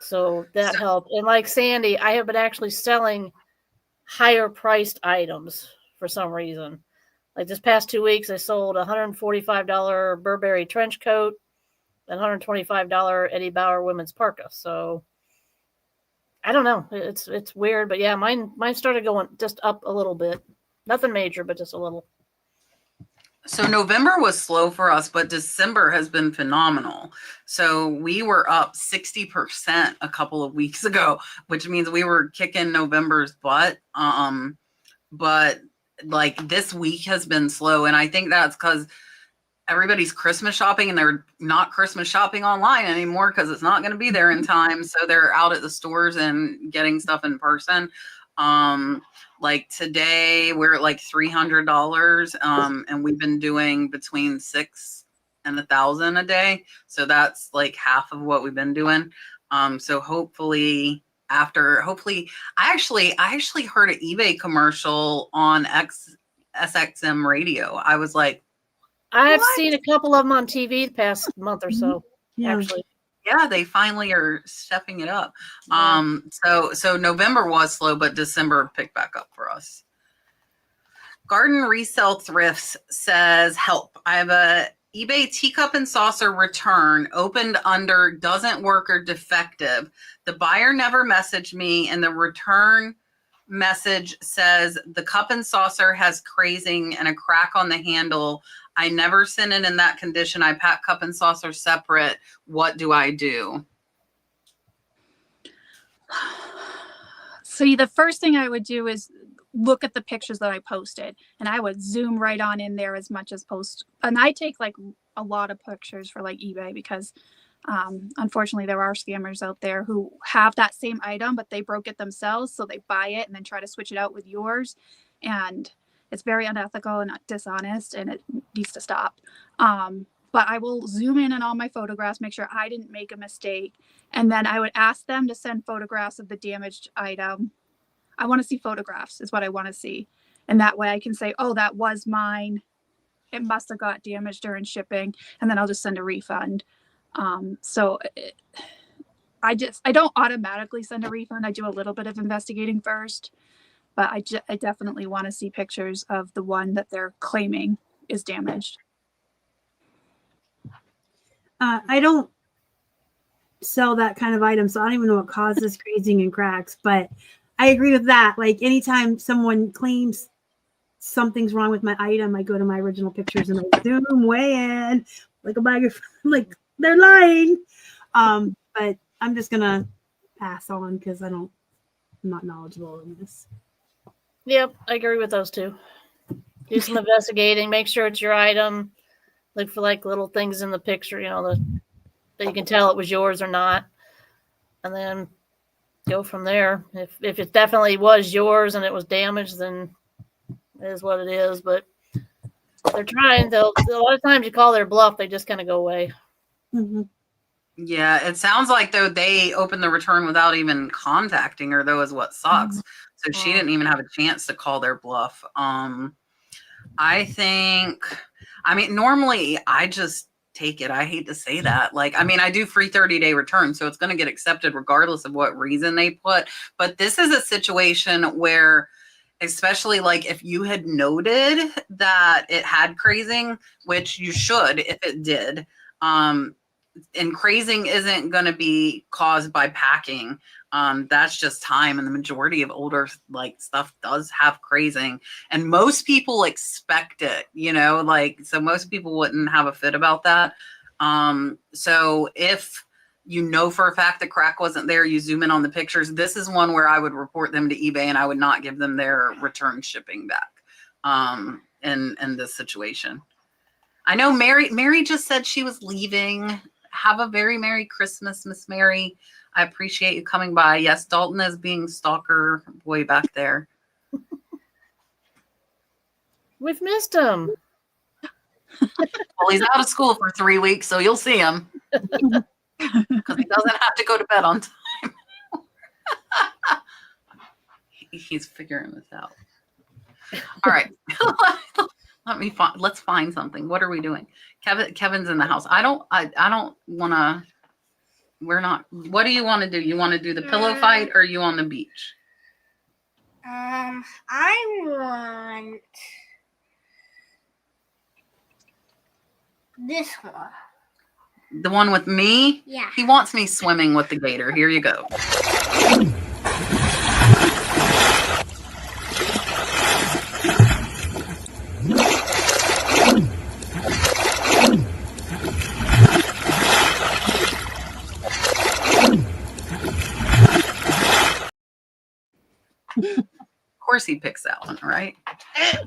So that helped. And like Sandy, I have been actually selling higher priced items for some reason. Like this past 2 weeks, I sold a $145 Burberry trench coat and $125 Eddie Bauer women's parka. So I don't know. It's weird, but yeah, mine started going just up a little bit. Nothing major, but just a little. So November was slow for us, but December has been phenomenal. So we were up 60% a couple of weeks ago, which means we were kicking November's butt. But like this week has been slow. And I think that's because everybody's Christmas shopping and they're not Christmas shopping online anymore because it's not going to be there in time. So they're out at the stores and getting stuff in person. Like today we're at like $300, and we've been doing between 6 and 1,000 a day. So that's like half of what we've been doing. So hopefully I actually heard an eBay commercial on SXM radio. I was like, I've what? seen a couple of them on TV the past month or so. Yeah. Actually, yeah, they finally are stepping it up. So November was slow, but December picked back up for us. Garden Resell Thrifts says, help. I have a eBay teacup and saucer return opened under doesn't work or defective. The buyer never messaged me, and the return message says the cup and saucer has crazing and a crack on the handle. I never sent it in that condition. I pack cup and saucer separate. What do I do? So the first thing I would do is look at the pictures that I posted, and I would zoom right on in there as much as post. And I take like a lot of pictures for like eBay because unfortunately there are scammers out there who have that same item, but they broke it themselves. So they buy it and then try to switch it out with yours. And it's very unethical and dishonest, and it needs to stop. But I will zoom in on all my photographs, make sure I didn't make a mistake. And then I would ask them to send photographs of the damaged item. I want to see photographs is what I want to see. And that way I can say, oh, that was mine. It must have got damaged during shipping. And then I'll just send a refund. I don't automatically send a refund. I do a little bit of investigating first, but I definitely want to see pictures of the one that they're claiming is damaged. I don't sell that kind of item, so I don't even know what causes crazing and cracks, but I agree with that. Like anytime someone claims something's wrong with my item, I go to my original pictures and I zoom way in like a bag of like they're lying. But I'm just gonna pass on because I'm not knowledgeable in this. yep, I agree with those two. Do some investigating, make sure it's your item. Look for like little things in the picture, that you can tell it was yours or not, and then go from there. If it definitely was yours and it was damaged, then it is what it is. But they're trying. A lot of times you call their bluff, they just kind of go away. Mm-hmm. Yeah, it sounds like though they opened the return without even contacting her, though, is what sucks. Mm-hmm. So she didn't even have a chance to call their bluff. Normally I just take it. I hate to say that. I do free 30-day return, so it's going to get accepted regardless of what reason they put. But this is a situation where, especially like if you had noted that it had crazing, which you should if it did, and crazing isn't going to be caused by packing. That's just time. And the majority of older stuff does have crazing, and most people expect it, so most people wouldn't have a fit about that. So if for a fact the crack wasn't there, you zoom in on the pictures. This is one where I would report them to eBay and I would not give them their return shipping back. In this situation. I know Mary just said she was leaving. Have a very Merry Christmas, Miss Mary. I appreciate you coming by. Yes, Dalton is being stalker boy back there. We've missed him. Well, he's out of school for 3 weeks, so you'll see him because he doesn't have to go to bed on time. He's figuring this out. All right. Let's find something. What are we doing? Kevin's in the house. I don't want to. We're not. What do you want to do? You want to do the pillow fight or are you on the beach? I want this one. The one with me? Yeah. He wants me swimming with the gator. Here you go. Of course he picks that one, right?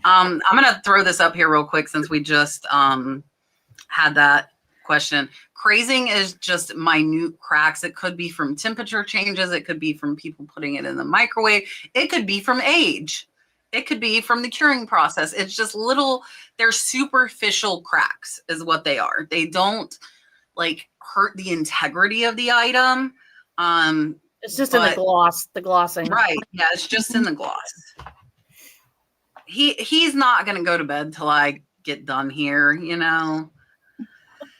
I'm gonna throw this up here real quick since we just had that question. Crazing is just minute cracks. It could be from temperature changes. It could be from people putting it in the microwave. It could be from age. It could be from the curing process. It's just little, they're superficial cracks is what they are. They don't like hurt the integrity of the item. It's just in the glossing. Right. Yeah, it's just in the gloss. He's not gonna go to bed till I get done here, you know,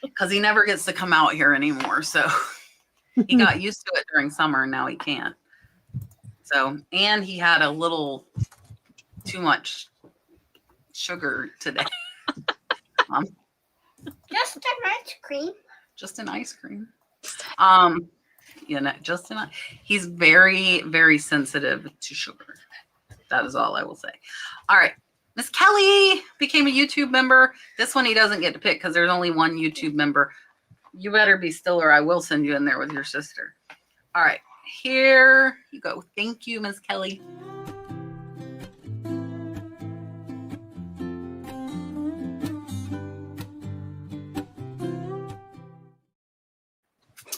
because he never gets to come out here anymore. So he got used to it during summer and now he can't. So, and he had a little too much sugar today. Just an ice cream. Just an ice cream. You know, he's very, very sensitive to sugar. That is all I will say. All right. Miss Kelly became a YouTube member. This one he doesn't get to pick because there's only one YouTube member. You better be still or I will send you in there with your sister. All right. Here you go. Thank you, Miss Kelly.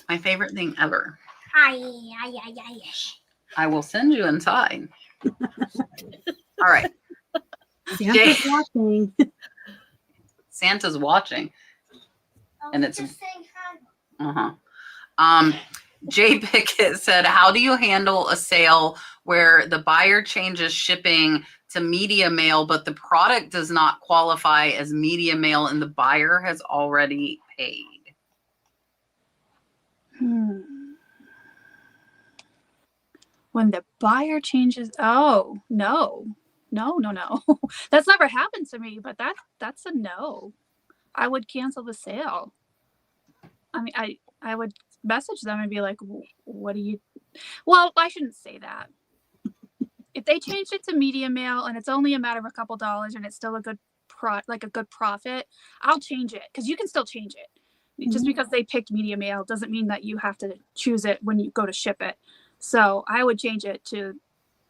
My favorite thing ever. I will send you inside. All right. Santa's watching. Santa's watching. And it's just saying hi. Jay Pickett said, how do you handle a sale where the buyer changes shipping to media mail, but the product does not qualify as media mail and the buyer has already paid? When the buyer changes, oh, no. That's never happened to me, but that's a no. I would cancel the sale. I mean, I would message them and be like, what do you, well, I shouldn't say that. If they changed it to media mail and it's only a matter of a couple dollars and it's still a good profit, I'll change it because you can still change it. Just because they picked media mail doesn't mean that you have to choose it when you go to ship it. So I would change it to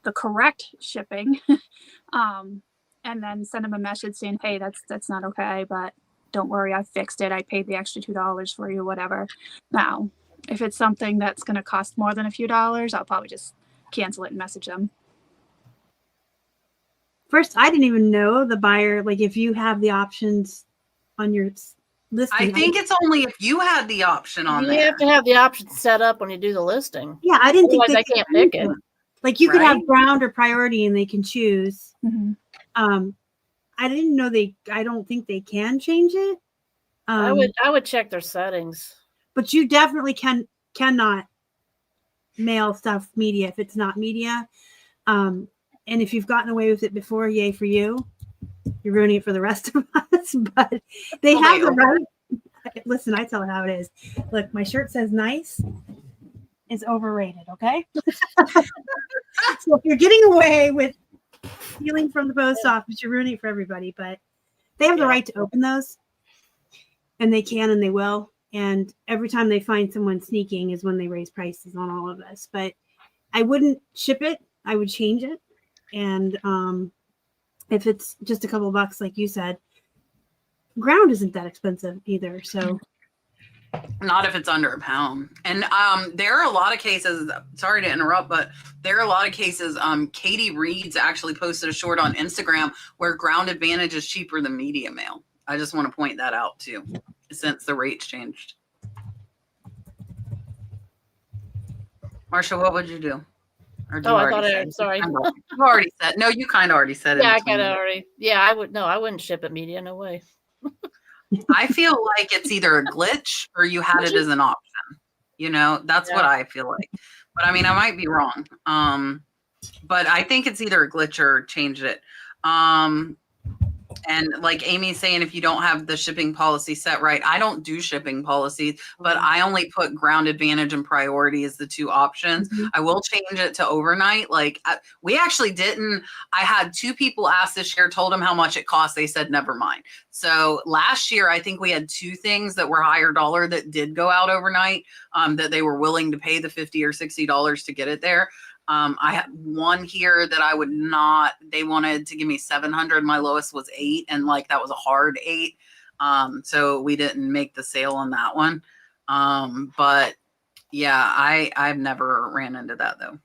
the correct shipping and then send them a message saying, hey, that's not okay, but don't worry, I fixed it. I paid the extra $2 for you, whatever. Now, if it's something that's going to cost more than a few dollars, I'll probably just cancel it and message them. First, I didn't even know the buyer, like if you have the options on your listing. I think it's only if you had the option on there. You have to have the option set up when you do the listing. Yeah, I didn't think Otherwise, I can't pick it. Like you could Right? have ground or priority and they can choose. I didn't know I don't think they can change it. I would check their settings. But you definitely cannot mail stuff media if it's not media. And if you've gotten away with it before, yay for you. You're ruining it for the rest of us. But they have the right. Listen, I tell it how it is. Look, my shirt says nice. It's overrated, okay? So if you're getting away with stealing from the post office, you're ruining it for everybody. But they have the right to open those. And they can and they will. And every time they find someone sneaking is when they raise prices on all of this. But I wouldn't ship it. I would change it. And if it's just a couple of bucks, like you said, ground isn't that expensive either. So Not if it's under a pound. And there are a lot of cases, sorry to interrupt, but there are a lot of cases. Katie Reeds actually posted a short on Instagram where Ground Advantage is cheaper than media mail. I just want to point that out too, since the rates changed. Marsha, what would you do? Or do Oh, you I thought already I, sorry. You already said. No, you kind of already said it. Yeah, I kind of already. Yeah, I would. No, I wouldn't ship it media. No way. I feel like it's either a glitch or you had it as an option. You know, that's what I feel like. But I mean, I might be wrong. But I think it's either a glitch or changed it. And like Amy's saying, if you don't have the shipping policy set right, I don't do shipping policies, but I only put Ground Advantage and Priority as the two options. I will change it to overnight. Like we actually didn't. I had 2 people ask this year, told them how much it cost. They said, never mind. So last year, I think we had 2 things that were higher dollar that did go out overnight, that they were willing to pay the $50 or $60 to get it there. I had one here that I would not, they wanted to give me 700. My lowest was 8. And like, that was a hard 8. So we didn't make the sale on that one. But yeah, I've never ran into that though.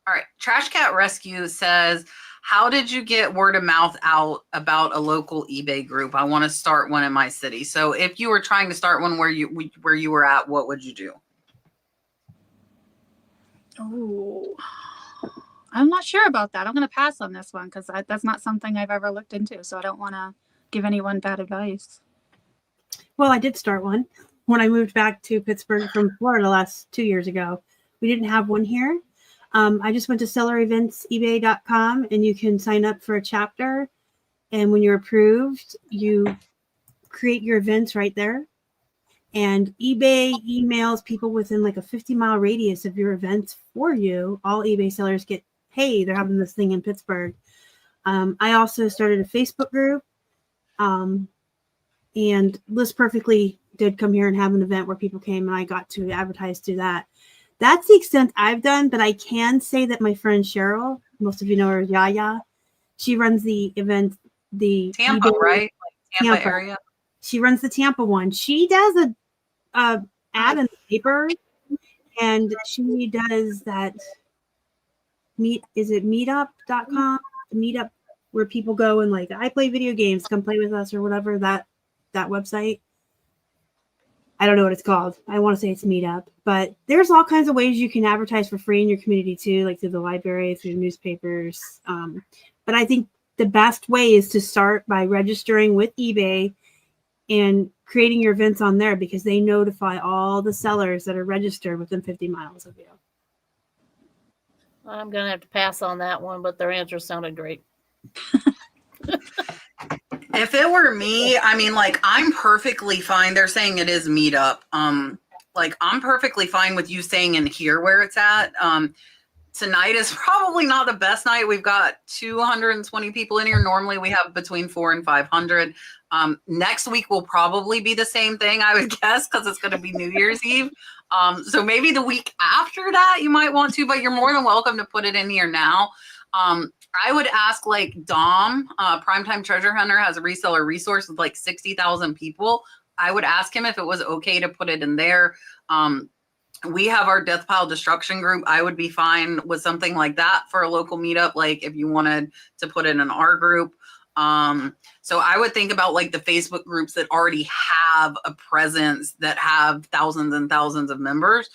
All right. Trash Cat Rescue says, how did you get word of mouth out about a local eBay group? I want to start one in my city. So if you were trying to start one where you were at, what would you do? Oh, I'm not sure about that. I'm going to pass on this one because that's not something I've ever looked into. So I don't want to give anyone bad advice. Well, I did start one when I moved back to Pittsburgh from Florida last 2 years ago. We didn't have one here. I just went to sellereventsebay.com and you can sign up for a chapter. And when you're approved, you create your events right there. And eBay emails people within like a 50-mile radius of your events for you. All eBay sellers get, hey, they're having this thing in Pittsburgh. I also started a Facebook group. And List Perfectly did come here and have an event where people came and I got to advertise through that. That's the extent I've done, but I can say that my friend Cheryl, most of you know her as Yaya, she runs the event, the Tampa, eBay, right? Like Tampa area. She runs the Tampa one. She does a ad in the paper, and she does that meetup.com, meetup where people go and like, I play video games, come play with us or whatever, that website. I don't know what it's called. I want to say it's Meetup, but there's all kinds of ways you can advertise for free in your community too, like through the library, through newspapers. But I think the best way is to start by registering with eBay and creating your events on there because they notify all the sellers that are registered within 50 miles of you. I'm going to have to pass on that one, but their answer sounded great. If it were me, I mean, like, I'm perfectly fine. They're saying it is Meetup. Like, I'm perfectly fine with you saying in here where it's at. Tonight is probably not the best night. We've got 220 people in here. Normally we have between 400 and 500. Next week will probably be the same thing, I would guess, because it's going to be New Year's Eve. So maybe the week after that you might want to, but you're more than welcome to put it in here now. I would ask like Dom, Primetime Treasure Hunter has a reseller resource with like 60,000 people. I would ask him if it was okay to put it in there. We have our Death Pile Destruction group. I would be fine with something like that for a local meetup, like if you wanted to put it in our group. So I would think about like the Facebook groups that already have a presence that have thousands and thousands of members.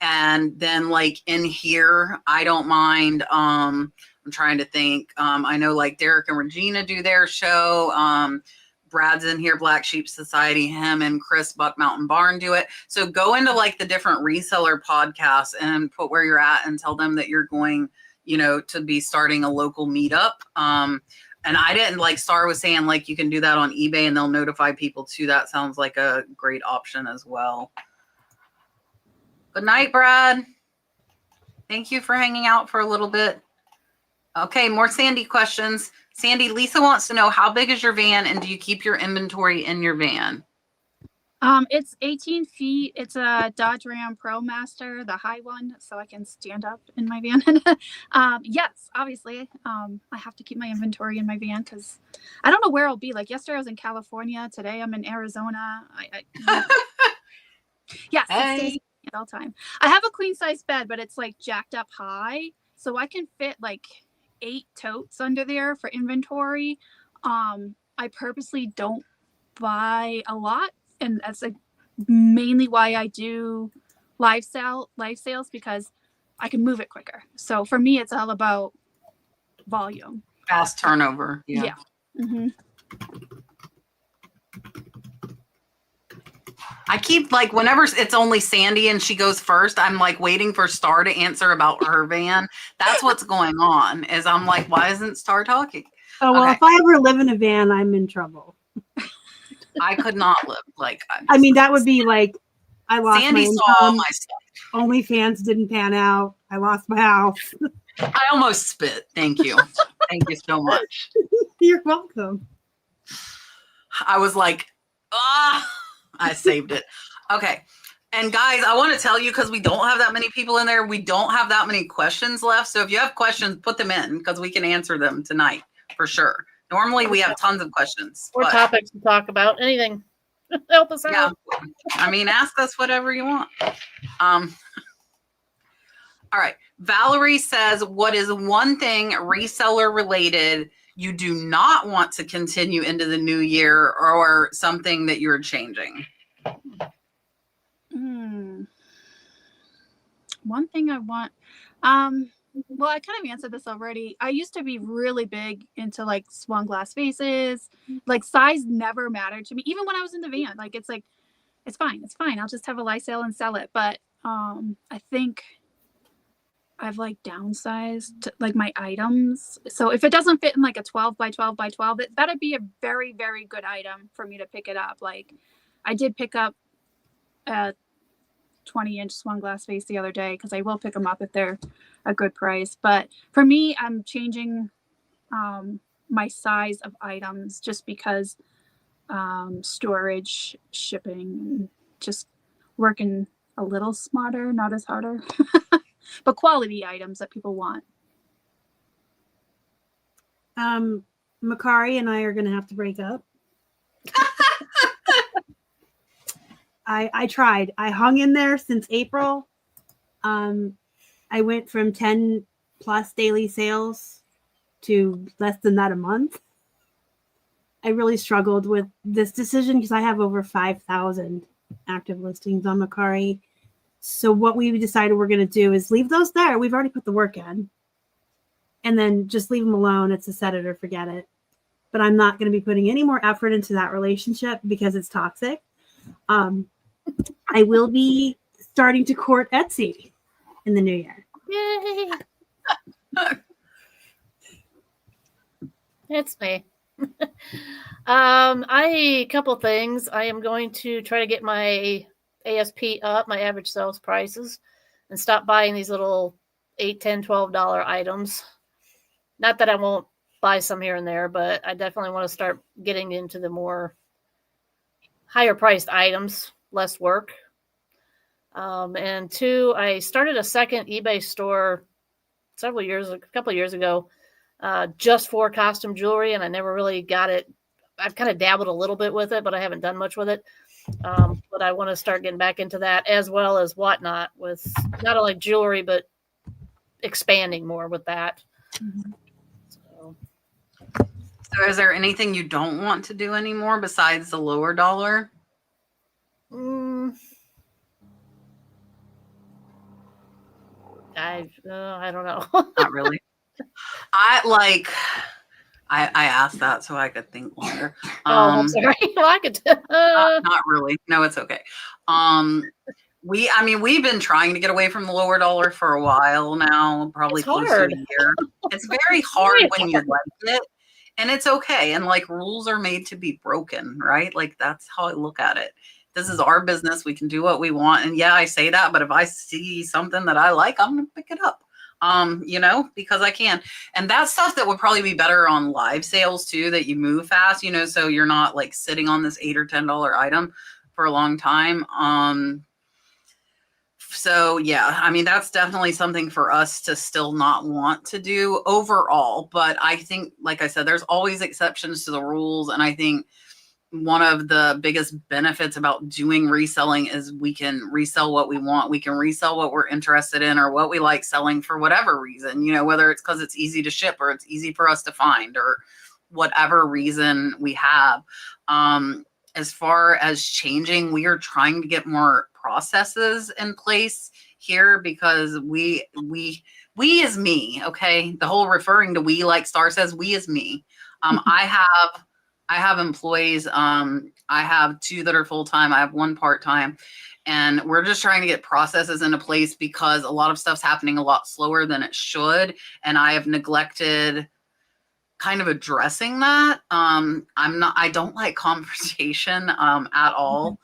And then like in here, I don't mind. I'm trying to think. I know like Derek and Regina do their show. Brad's in here, Black Sheep Society, him and Chris Buck Mountain Barn do it. So go into like the different reseller podcasts and put where you're at and tell them that you're going, you know, to be starting a local meetup. And I didn't, like Starr was saying, like you can do that on eBay and they'll notify people too. That sounds like a great option as well. Good night, Brad. Thank you for hanging out for a little bit. Okay, more Sandy questions. Sandy, Lisa wants to know, how big is your van and do you keep your inventory in your van? It's 18 feet. It's a Dodge Ram ProMaster, the high one, so I can stand up in my van. Yes, obviously. I have to keep my inventory in my van because I don't know where I'll be. Like yesterday I was in California. Today I'm in Arizona. Yes, it Hey. stays at all time. I have a queen size bed, but it's like jacked up high, so I can fit like 8 totes under there for inventory. I purposely don't buy a lot, and that's like mainly why I do live sales, because I can move it quicker. So for me, it's all about volume. Fast turnover. Yeah. Mm-hmm. I keep like whenever it's only Sandi and she goes first, I'm like waiting for Starr to answer about her van. That's what's going on. Is I'm like, why isn't Starr talking? Oh, well, Okay. if I ever live in a van, I'm in trouble. I could not live like. I mean, that would be like, I lost Sandi my saw income. my stuff. OnlyFans didn't pan out. I lost my house. I almost spit. Thank you. Thank you so much. You're welcome. I was like, I saved it. Okay. And guys, I want to tell you, because we don't have that many people in there, we don't have that many questions left. So if you have questions, put them in, because we can answer them tonight for sure. Normally we have tons of questions. Or but, topics to talk about. Anything. Help us yeah, out. I mean, ask us whatever you want. All right. Valerie says, what is one thing reseller related you do not want to continue into the new year, or something that you're changing? One thing I want, well, I kind of answered this already. I used to be really big into like swung glass vases. Like size never mattered to me, even when I was in the van. Like it's fine. I'll just have a live sale and sell it. But I think I've like downsized like my items. So if it doesn't fit in like a 12 by 12 by 12, that'd be a very, very good item for me to pick it up. Like I did pick up a 20-inch swung glass vase the other day, because I will pick them up if they're a good price. But for me, I'm changing my size of items just because storage, shipping, and just working a little smarter, not as harder, but quality items that people want. Makari and I are going to have to break up. I tried. I hung in there since April. I went from 10 plus daily sales to less than that a month. I really struggled with this decision because I have over 5,000 active listings on Makari. So what we decided we're going to do is leave those there. We've already put the work in. And then just leave them alone. It's a set it or forget it. But I'm not going to be putting any more effort into that relationship because it's toxic. I will be starting to court Etsy in the new year. Yay. It's me. A couple things. I am going to try to get my ASP up, my average sales prices, and stop buying these little $8, $10, $12 items. Not that I won't buy some here and there, but I definitely want to start getting into the more higher priced items, less work. And two, I started a second eBay store a couple of years ago, just for costume jewelry, and I never really got it. I've kind of dabbled a little bit with it, but I haven't done much with it. But I want to start getting back into that, as well as whatnot, with not only jewelry, but expanding more with that. Mm-hmm. So is there anything you don't want to do anymore besides the lower dollar? I don't know. Not really. I asked that so I could think longer. I'm sorry. Well, I could. Not really. No, it's okay. We've been trying to get away from the lower dollar for a while now, probably close to a year. It's very hard when you like it, and it's okay. And like rules are made to be broken, right? Like that's how I look at it. This is our business. We can do what we want. And yeah, I say that, but if I see something that I like, I'm going to pick it up, because I can. And that's stuff that would probably be better on live sales too, that you move fast, so you're not like sitting on this $8 or $10 item for a long time. So yeah, that's definitely something for us to still not want to do overall. But I think, like I said, there's always exceptions to the rules. And I think one of the biggest benefits about doing reselling is we can resell what we want. We can resell what we're interested in or what we like selling for whatever reason, you know, whether it's because it's easy to ship or it's easy for us to find or whatever reason we have. As far as changing, we are trying to get more processes in place here because we is me. Okay. The whole referring to we, like Starr says, we is me. I have employees. I have 2 that are full-time. I have 1 part-time, and we're just trying to get processes into place because a lot of stuff's happening a lot slower than it should. And I have neglected kind of addressing that. I don't like confrontation at all.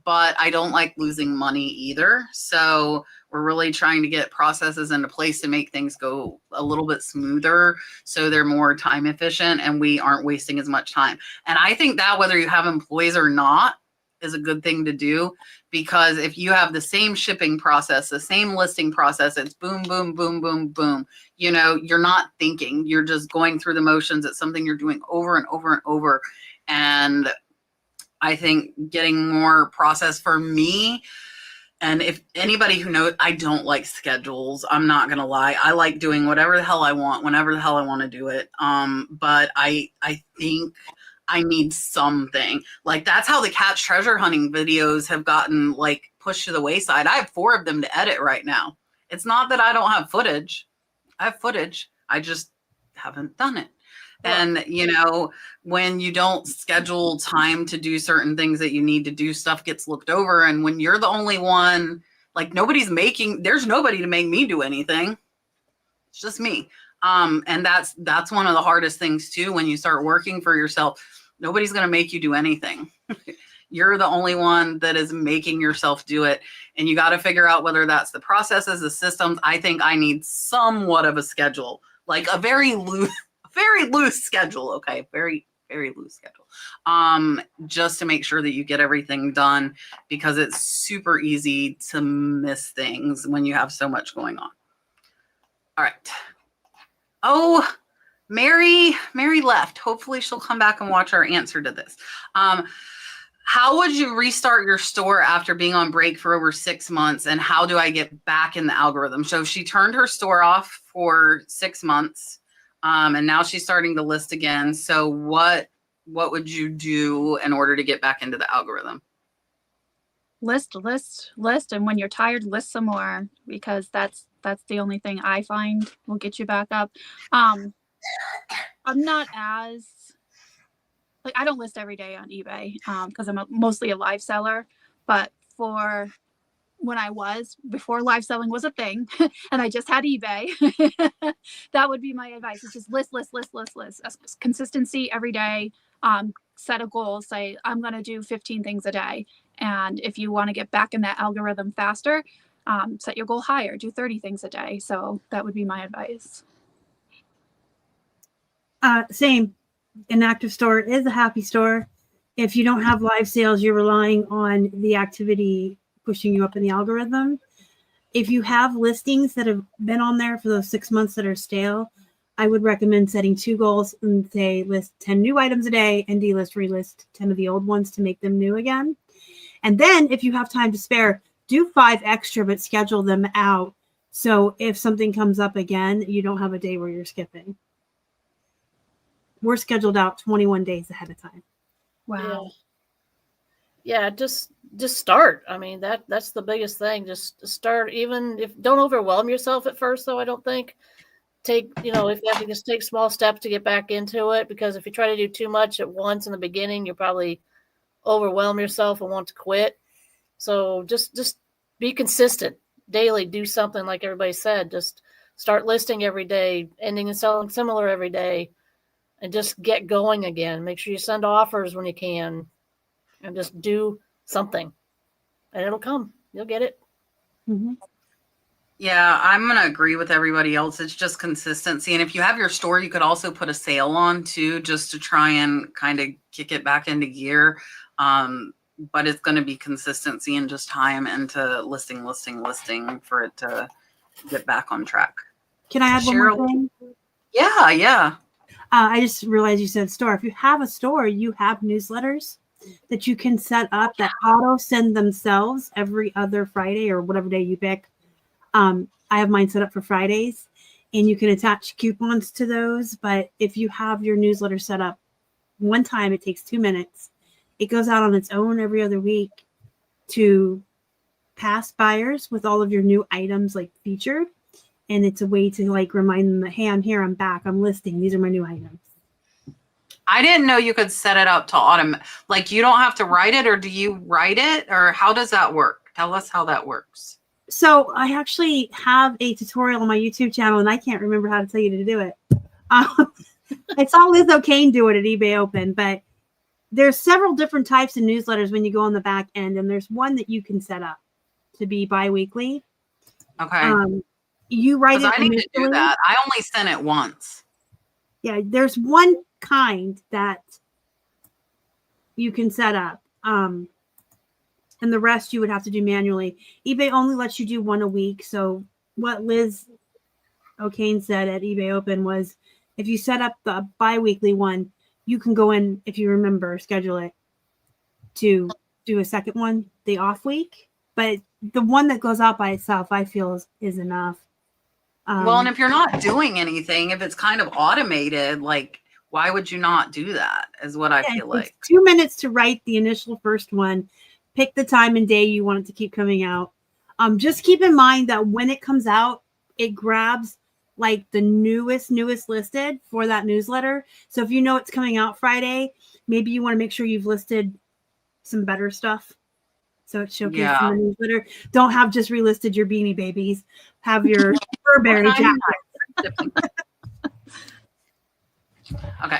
But I don't like losing money either. So we're really trying to get processes into place to make things go a little bit smoother so they're more time efficient and we aren't wasting as much time. And I think that whether you have employees or not is a good thing to do, because if you have the same shipping process, the same listing process, it's boom, boom, boom, boom, boom. You know, you're not thinking, you're just going through the motions. It's something you're doing over and over and over. And I think getting more process for me, and if anybody who knows, I don't like schedules. I'm not going to lie. I like doing whatever the hell I want, whenever the hell I want to do it. But I think I need something. Like, that's how the catch treasure hunting videos have gotten like pushed to the wayside. I have 4 of them to edit right now. It's not that I don't have footage. I have footage. I just haven't done it. And, you know, when you don't schedule time to do certain things that you need to do, stuff gets looked over. And when you're the only one, like, there's nobody to make me do anything. It's just me. And that's one of the hardest things too. When you start working for yourself, nobody's going to make you do anything. You're the only one that is making yourself do it. And you got to figure out whether that's the processes, the systems. I think I need somewhat of a schedule, like a very loose schedule. Okay. Very, very loose schedule. Just to make sure that you get everything done, because it's super easy to miss things when you have so much going on. All right. Oh, Mary left. Hopefully she'll come back and watch our answer to this. How would you restart your store after being on break for over 6 months? And how do I get back in the algorithm? So she turned her store off for 6 months. And now she's starting to list again. So what would you do in order to get back into the algorithm? List. And when you're tired, list some more, because that's the only thing I find will get you back up. I'm not as, like, I don't list every day on eBay because I'm mostly a live seller. But for when I was, before live selling was a thing and I just had eBay, that would be my advice. It's just list. Consistency every day. Set a goal. Say, I'm going to do 15 things a day. And if you want to get back in that algorithm faster, set your goal higher. Do 30 things a day. So that would be my advice. Same. An active store is a happy store. If you don't have live sales, you're relying on the activity pushing you up in the algorithm. If you have listings that have been on there for those 6 months that are stale, I would recommend setting 2 goals and say list 10 new items a day and relist 10 of the old ones to make them new again. And then if you have time to spare, do 5 extra, but schedule them out. So if something comes up again, you don't have a day where you're skipping. We're scheduled out 21 days ahead of time. Wow. Yeah, just start. I mean, that's the biggest thing. Just start. Even if, don't overwhelm yourself at first, though. I don't think. If you have to just take small steps to get back into it, because if you try to do too much at once in the beginning, you'll probably overwhelm yourself and want to quit. So just be consistent daily. Do something like everybody said. Just start listing every day, ending and selling similar every day, and just get going again. Make sure you send offers when you can, and just do something, and it'll come. You'll get it. Mm-hmm. Yeah, I'm going to agree with everybody else. It's just consistency. And if you have your store, you could also put a sale on too, just to try and kind of kick it back into gear. But it's going to be consistency and just time into listing for it to get back on track. Can I add one more thing? Yeah. I just realized you said store. If you have a store, you have newsletters that you can set up that auto send themselves every other Friday or whatever day you pick. I have mine set up for Fridays, and you can attach coupons to those. But if you have your newsletter set up one time, it takes 2 minutes. It goes out on its own every other week to past buyers with all of your new items like featured. And it's a way to like remind them that, hey, I'm here, I'm back, I'm listing. These are my new items. I didn't know you could set it up to automate. Like you don't have to write it, or do you write it, or how does that work? Tell us how that works. So I actually have a tutorial on my YouTube channel, and I can't remember how to tell you to do it. I saw Liz O'Kane do it at eBay Open, but there's several different types of newsletters when you go on the back end, and there's one that you can set up to be bi-weekly. Okay. You write it. I need to do that. I only sent it once. Yeah, there's one kind that you can set up. And the rest you would have to do manually. eBay only lets you do one a week. So what Liz O'Kane said at eBay Open was, if you set up the bi-weekly one, you can go in, if you remember, schedule it to do a second one the off week. But the one that goes out by itself, I feel is enough. Well, and if you're not doing anything, if it's kind of automated, like, why would you not do that is what I feel like. 2 minutes to write the initial first one. Pick the time and day you want it to keep coming out. Just keep in mind that when it comes out, it grabs like the newest listed for that newsletter. So if you know it's coming out Friday, maybe you want to make sure you've listed some better stuff. So it's showcased in the newsletter. Don't have just relisted your Beanie Babies. Have your Burberry jacket. Okay.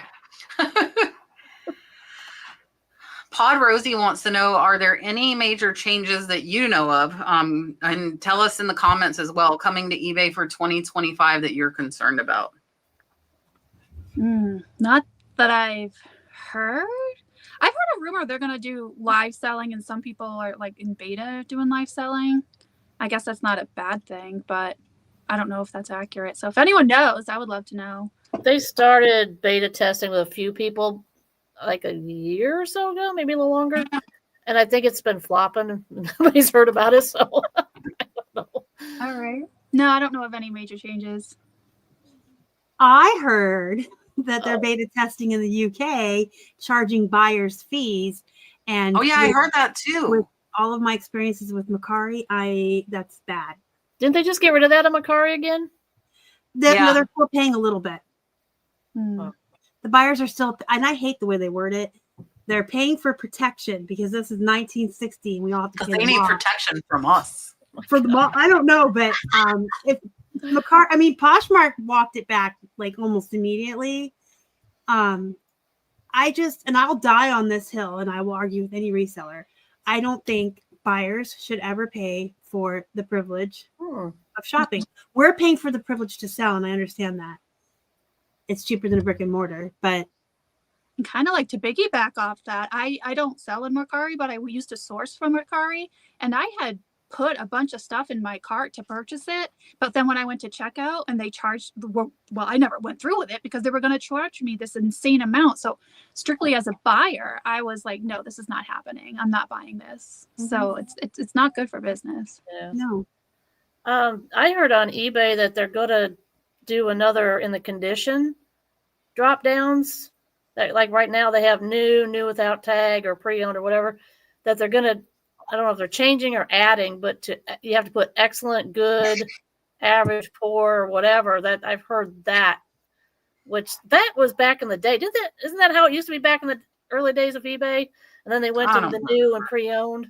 Pod Rosie wants to know, are there any major changes that you know of? And tell us in the comments as well, coming to eBay for 2025 that you're concerned about. Not that I've heard. I've heard a rumor they're going to do live selling, and some people are like in beta doing live selling. I guess that's not a bad thing, but I don't know if that's accurate. So if anyone knows, I would love to know. They started beta testing with a few people like a year or so ago, maybe a little longer. And I think it's been flopping. Nobody's heard about it, so I don't know. All right. No, I don't know of any major changes. I heard that they're beta testing in the UK, charging buyers fees. And I heard that too. With all of my experiences with Mercari, that's bad. Didn't they just get rid of that on Mercari again? No, they're still paying a little bit. The buyers are still, and I hate the way they word it. They're paying for protection because this is 1960 and we all have to pay. They need protection from us. For the mall, I don't know, but if Poshmark walked it back like almost immediately. I'll die on this hill, and I will argue with any reseller. I don't think buyers should ever pay for the privilege of shopping. We're paying for the privilege to sell, and I understand that. It's cheaper than a brick and mortar, but kind of like to piggyback off that, I don't sell in Mercari, but I used to source from Mercari, and I had put a bunch of stuff in my cart to purchase it. But then when I went to checkout and they charged, I never went through with it because they were going to charge me this insane amount. So strictly as a buyer, I was like, no, this is not happening. I'm not buying this. So it's not good for business. Yeah. No. I heard on eBay that they're going to do another in the condition drop downs. That, like right now they have new without tag or pre-owned or whatever, that they're going to, I don't know if they're changing or adding, but you have to put excellent, good, average, poor, or whatever. That I've heard that, which that was back in the day. Isn't that how it used to be back in the early days of eBay? And then they went to the new and pre-owned.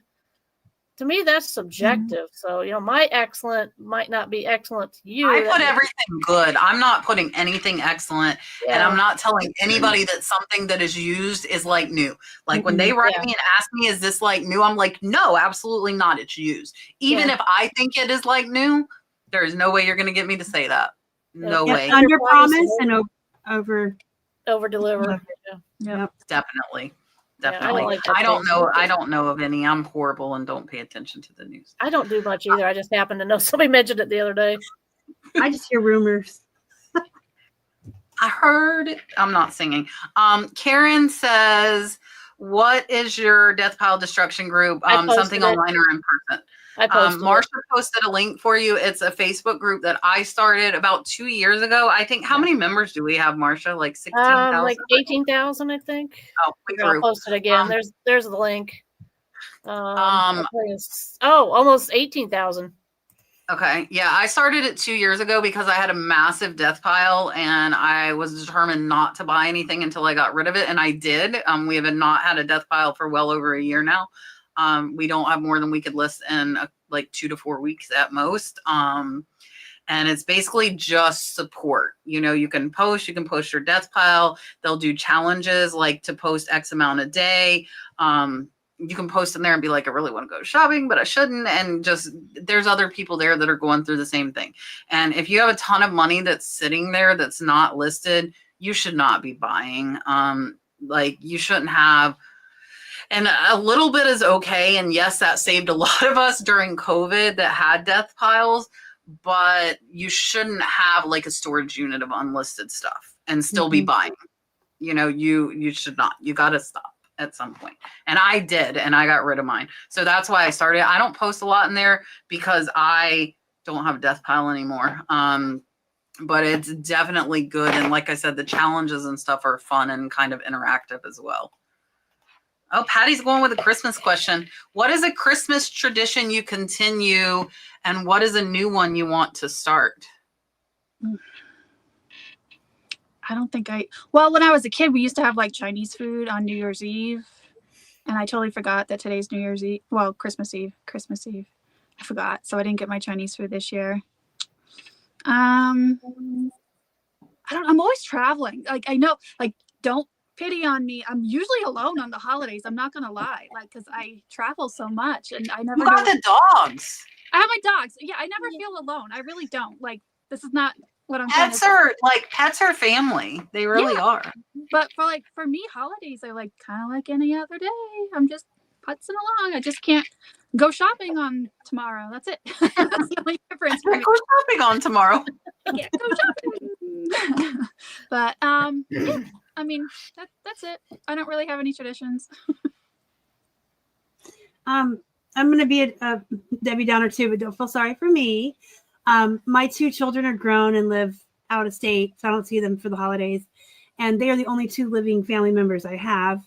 To me, that's subjective. So, my excellent might not be excellent to you. I put everything good. I'm not putting anything excellent. Yeah. And I'm not telling anybody that something that is used is like new. Like when they write me and ask me, is this like new? I'm like, no, absolutely not. It's used. Even if I think it is like new, there is no way you're going to get me to say that. No way. Under promise and over deliver. Yep. Definitely. Yeah, I don't know of any. I'm horrible and don't pay attention to the news. I don't do much either. I just happened to know somebody mentioned it the other day. I just hear rumors. I heard it. I'm not singing. Karen says, what is your death pile destruction group? Something online or in person? I posted Marsha posted a link for you. It's a Facebook group that I started about 2 years ago. I think, how many members do we have, Marsha? Like 16,000? Like 18,000, I think. Oh, we I'll grew. post it again. There's the link. Almost 18,000. Okay. Yeah. I started it 2 years ago because I had a massive death pile and I was determined not to buy anything until I got rid of it. And I did. We have not had a death pile for well over a year now. We don't have more than we could list in like 2 to 4 weeks at most. And it's basically just support. You know, you can post your death pile. They'll do challenges like to post X amount a day. You can post in there and be like, I really want to go shopping, but I shouldn't. And just, there's other people there that are going through the same thing. And if you have a ton of money that's sitting there that's not listed, you should not be buying. Like you shouldn't have. And a little bit is okay. And yes, that saved a lot of us during COVID that had death piles, but you shouldn't have like a storage unit of unlisted stuff and still be buying. You know, you should not. You got to stop at some point. And I did, and I got rid of mine. So that's why I started. I don't post a lot in there because I don't have a death pile anymore. But it's definitely good. And like I said, the challenges and stuff are fun and kind of interactive as well. Oh, Patty's going with a Christmas question. What is a Christmas tradition you continue, and what is a new one you want to start? I don't think well, when I was a kid, we used to have like Chinese food on New Year's Eve. And I totally forgot that today's New Year's Eve. Well, Christmas Eve. I forgot. So I didn't get my Chinese food this year. I'm always traveling. Like, I know, like, don't pity on me. I'm usually alone on the holidays. I'm not going to lie. Like, because I travel so much and I never You got the dogs. I have my dogs. Yeah, I never feel alone. I really don't. Like, this is not what I'm pets are family. They really are. But for me, holidays are like kind of like any other day. I'm just putzing along. I just can't go shopping on tomorrow. That's it. That's the only difference. I go shopping on tomorrow. Yeah, go shopping. But yeah, I mean that's it. I don't really have any traditions. I'm gonna be a Debbie Downer too, but don't feel sorry for me. My 2 children are grown and live out of state, so I don't see them for the holidays. And they are the only 2 living family members I have.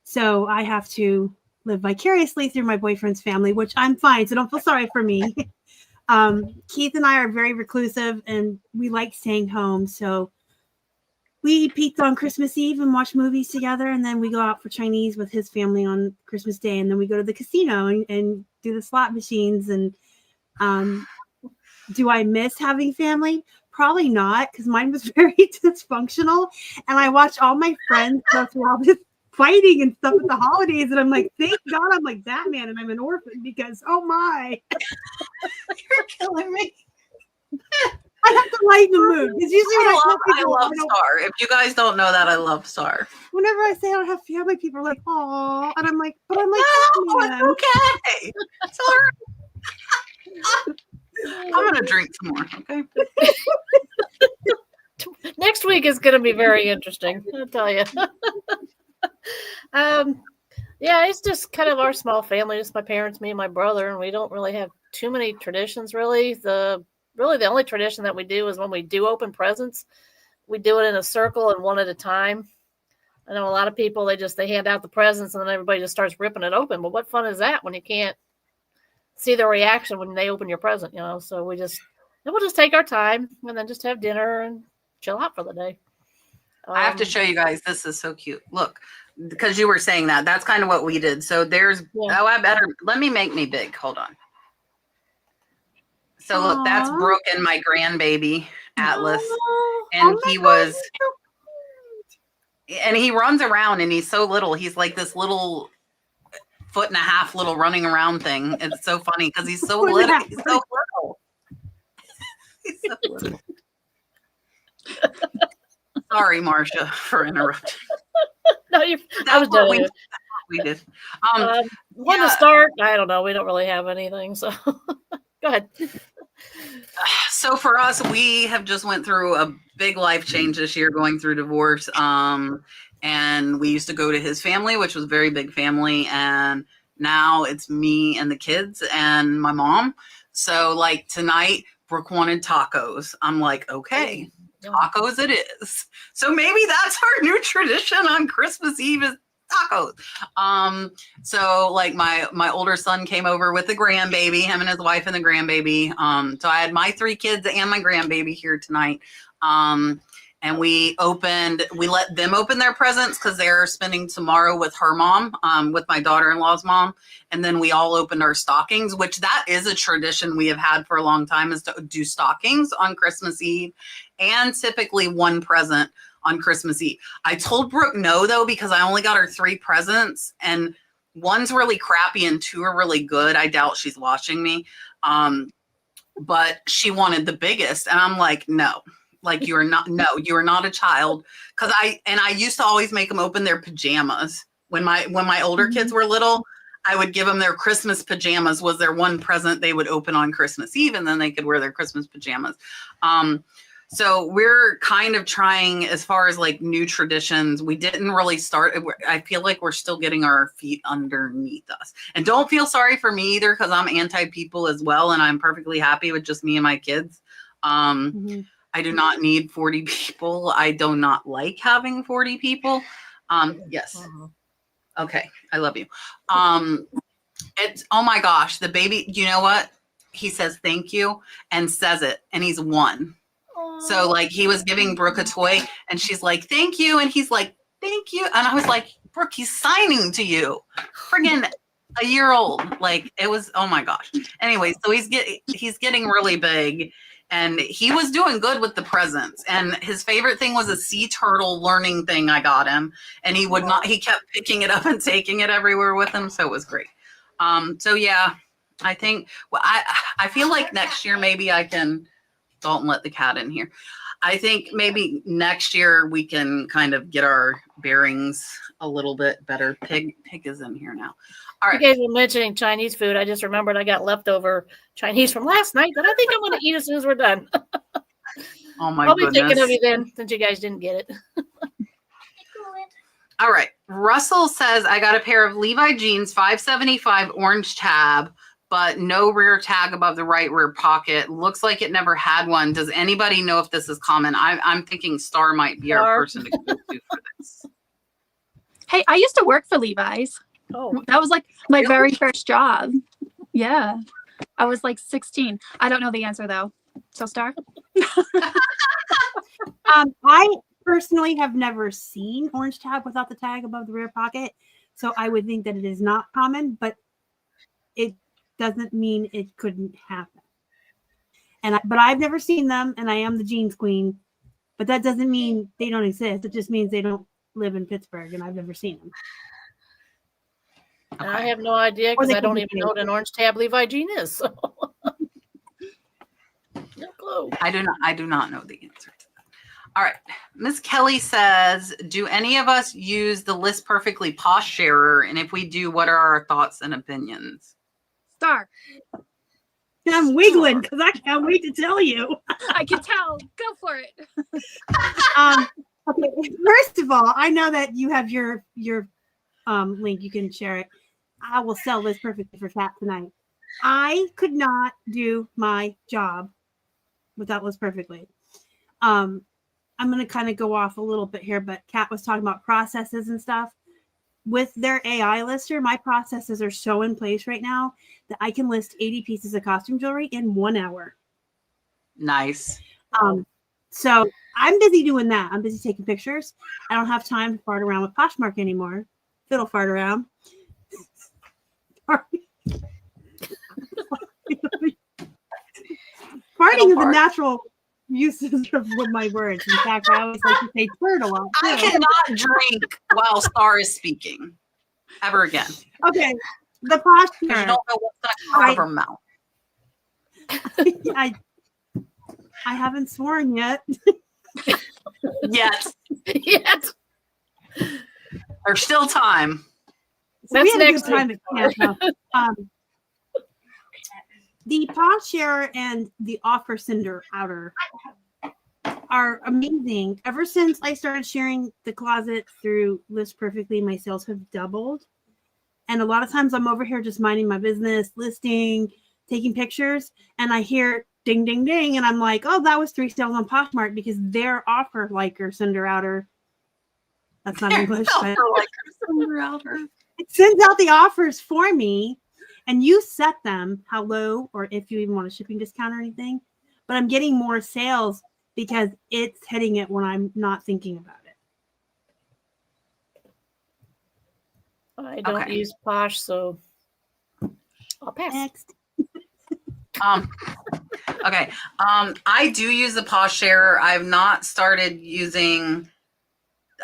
So I have to live vicariously through my boyfriend's family, which I'm fine. So don't feel sorry for me. Keith and I are very reclusive and we like staying home. So we eat pizza on Christmas Eve and watch movies together. And then we go out for Chinese with his family on Christmas Day. And then we go to the casino and do the slot machines. And do I miss having family? Probably not, because mine was very dysfunctional. And I watch all my friends go through all this fighting and stuff at the holidays. And I'm like, thank God I'm like Batman and I'm an orphan because, oh my. You're killing me. I have to lighten the mood. Because usually when I love Starr. If you guys don't know that, I love Starr. Whenever I say I don't have family, people are like, "Aw," and I'm like, "But I'm like, no, it's okay. Sorry. I'm gonna drink some more. Okay. Next week is going to be very interesting. I'll tell you. Yeah, it's just kind of our small family. Just my parents, me, and my brother, and we don't really have too many traditions. Really, the only tradition that we do is when we do open presents, we do it in a circle and one at a time. I know a lot of people they hand out the presents and then everybody just starts ripping it open. But what fun is that when you can't see their reaction when they open your present? You know, so we'll just take our time and then just have dinner and chill out for the day. I have to show you guys. This is so cute. Look, because you were saying that. That's kind of what we did. So there's, let me make me big. Hold on. So look, that's Brooke and my grandbaby, Atlas. And and he runs around and he's so little. He's like this little 1.5 little running around thing. It's so funny because he's so little. He's so little. He's so little. Sorry, Marsha, for interrupting. No, I was doing it. We did. When to start? I don't know. We don't really have anything. So go ahead. So for us, we have just went through a big life change this year, going through divorce. And we used to go to his family, which was a very big family. And now it's me and the kids and my mom. So like tonight, Brooke wanted tacos. I'm like, okay, tacos it is. So maybe that's our new tradition on Christmas Eve is tacos. So like my older son came over with the grandbaby, him and his wife and the grandbaby. So I had my 3 kids and my grandbaby here tonight. And we let them open their presents because they're spending tomorrow with her mom, with my daughter-in-law's mom. And then we all opened our stockings, which that is a tradition we have had for a long time, is to do stockings on Christmas Eve, and typically one present on Christmas Eve. I told Brooke no, though, because I only got her 3 presents, and one's really crappy and 2 are really good. I doubt she's watching me. But she wanted the biggest, and I'm like, no. Like, you are not a child. Because I used to always make them open their pajamas. When my older kids were little, I would give them their Christmas pajamas, was their one present they would open on Christmas Eve, and then they could wear their Christmas pajamas. So we're kind of trying, as far as like new traditions, we didn't really start. I feel like we're still getting our feet underneath us. And don't feel sorry for me either, because I'm anti-people as well, and I'm perfectly happy with just me and my kids. I do not need 40 people. I do not like having 40 people. Yes. Okay. I love you. It's, oh my gosh, the baby, you know what? He says thank you and says it, and he's 1. So like he was giving Brooke a toy and she's like, thank you. And he's like, thank you. And I was like, Brooke, he's signing to you. Friggin' a year old. Like, it was, oh my gosh. Anyway, so he's getting really big. And he was doing good with the presents. And his favorite thing was a sea turtle learning thing I got him. And he kept picking it up and taking it everywhere with him. So it was great. So yeah, I think, well, I feel like next year, maybe I can, Dalton let the cat in here. I think maybe next year we can kind of get our bearings a little bit better. Pig is in here now. All right. You guys were mentioning Chinese food. I just remembered I got leftover Chinese from last night that I think I'm going to eat as soon as we're done. Oh my I'll goodness. be thinking of you then, since you guys didn't get it. All right. Russell says, I got a pair of Levi jeans, $5.75 orange tab, but no rear tag above the right rear pocket. Looks like it never had one. Does anybody know if this is common? I'm thinking Starr might be our person to go to for this. Hey, I used to work for Levi's. Oh, That was like my very first job. Yeah. I was like 16. I don't know the answer though. So Starr? I personally have never seen orange tab without the tag above the rear pocket. So I would think that it is not common, but it doesn't mean it couldn't happen. But I've never seen them, and I am the jeans queen. But that doesn't mean they don't exist. It just means they don't live in Pittsburgh, and I've never seen them. and I have no idea because I don't even know what an orange tab Levi jean is. So. No clue. I do not know the answer to that. All right. Miss Kelly says, do any of us use the List Perfectly Posh sharer? And if we do, what are our thoughts and opinions? Starr. I'm wiggling because I can't wait to tell you. I can tell. Go for it. Okay. First of all, I know that you have your link. You can share it. I will sell this perfectly for Kat tonight. I could not do my job without List Perfectly. I'm going to kind of go off a little bit here, but Kat was talking about processes and stuff. With their AI lister, my processes are so in place right now that I can list 80 pieces of costume jewelry in 1 hour. Nice. So I'm busy doing that. I'm busy taking pictures. I don't have time to fart around with Poshmark anymore. Fiddle fart around. Farting is a natural usage of my words. In fact, I always like to say turd a lot. I cannot drink while Starr is speaking ever again. Okay. The Poshmark. You don't know what's going to come out of her mouth. I haven't sworn yet. Yes. Yes. There's still time. That's we had next a good time week. at camp. The pod share and the offer sender outer are amazing. Ever since I started sharing the closet through List Perfectly, my sales have doubled. And a lot of times I'm over here just minding my business, listing, taking pictures, and I hear ding, ding, ding. And I'm like, oh, that was 3 sales on Poshmark because their offer liker, sender outer. That's not English. But it sends out the offers for me, and you set them how low, or if you even want a shipping discount or anything. But I'm getting more sales because it's hitting it when I'm not thinking about it. I don't Okay. use Posh, so I'll pass. Next. Okay. I do use the Posh Share. I've not started using.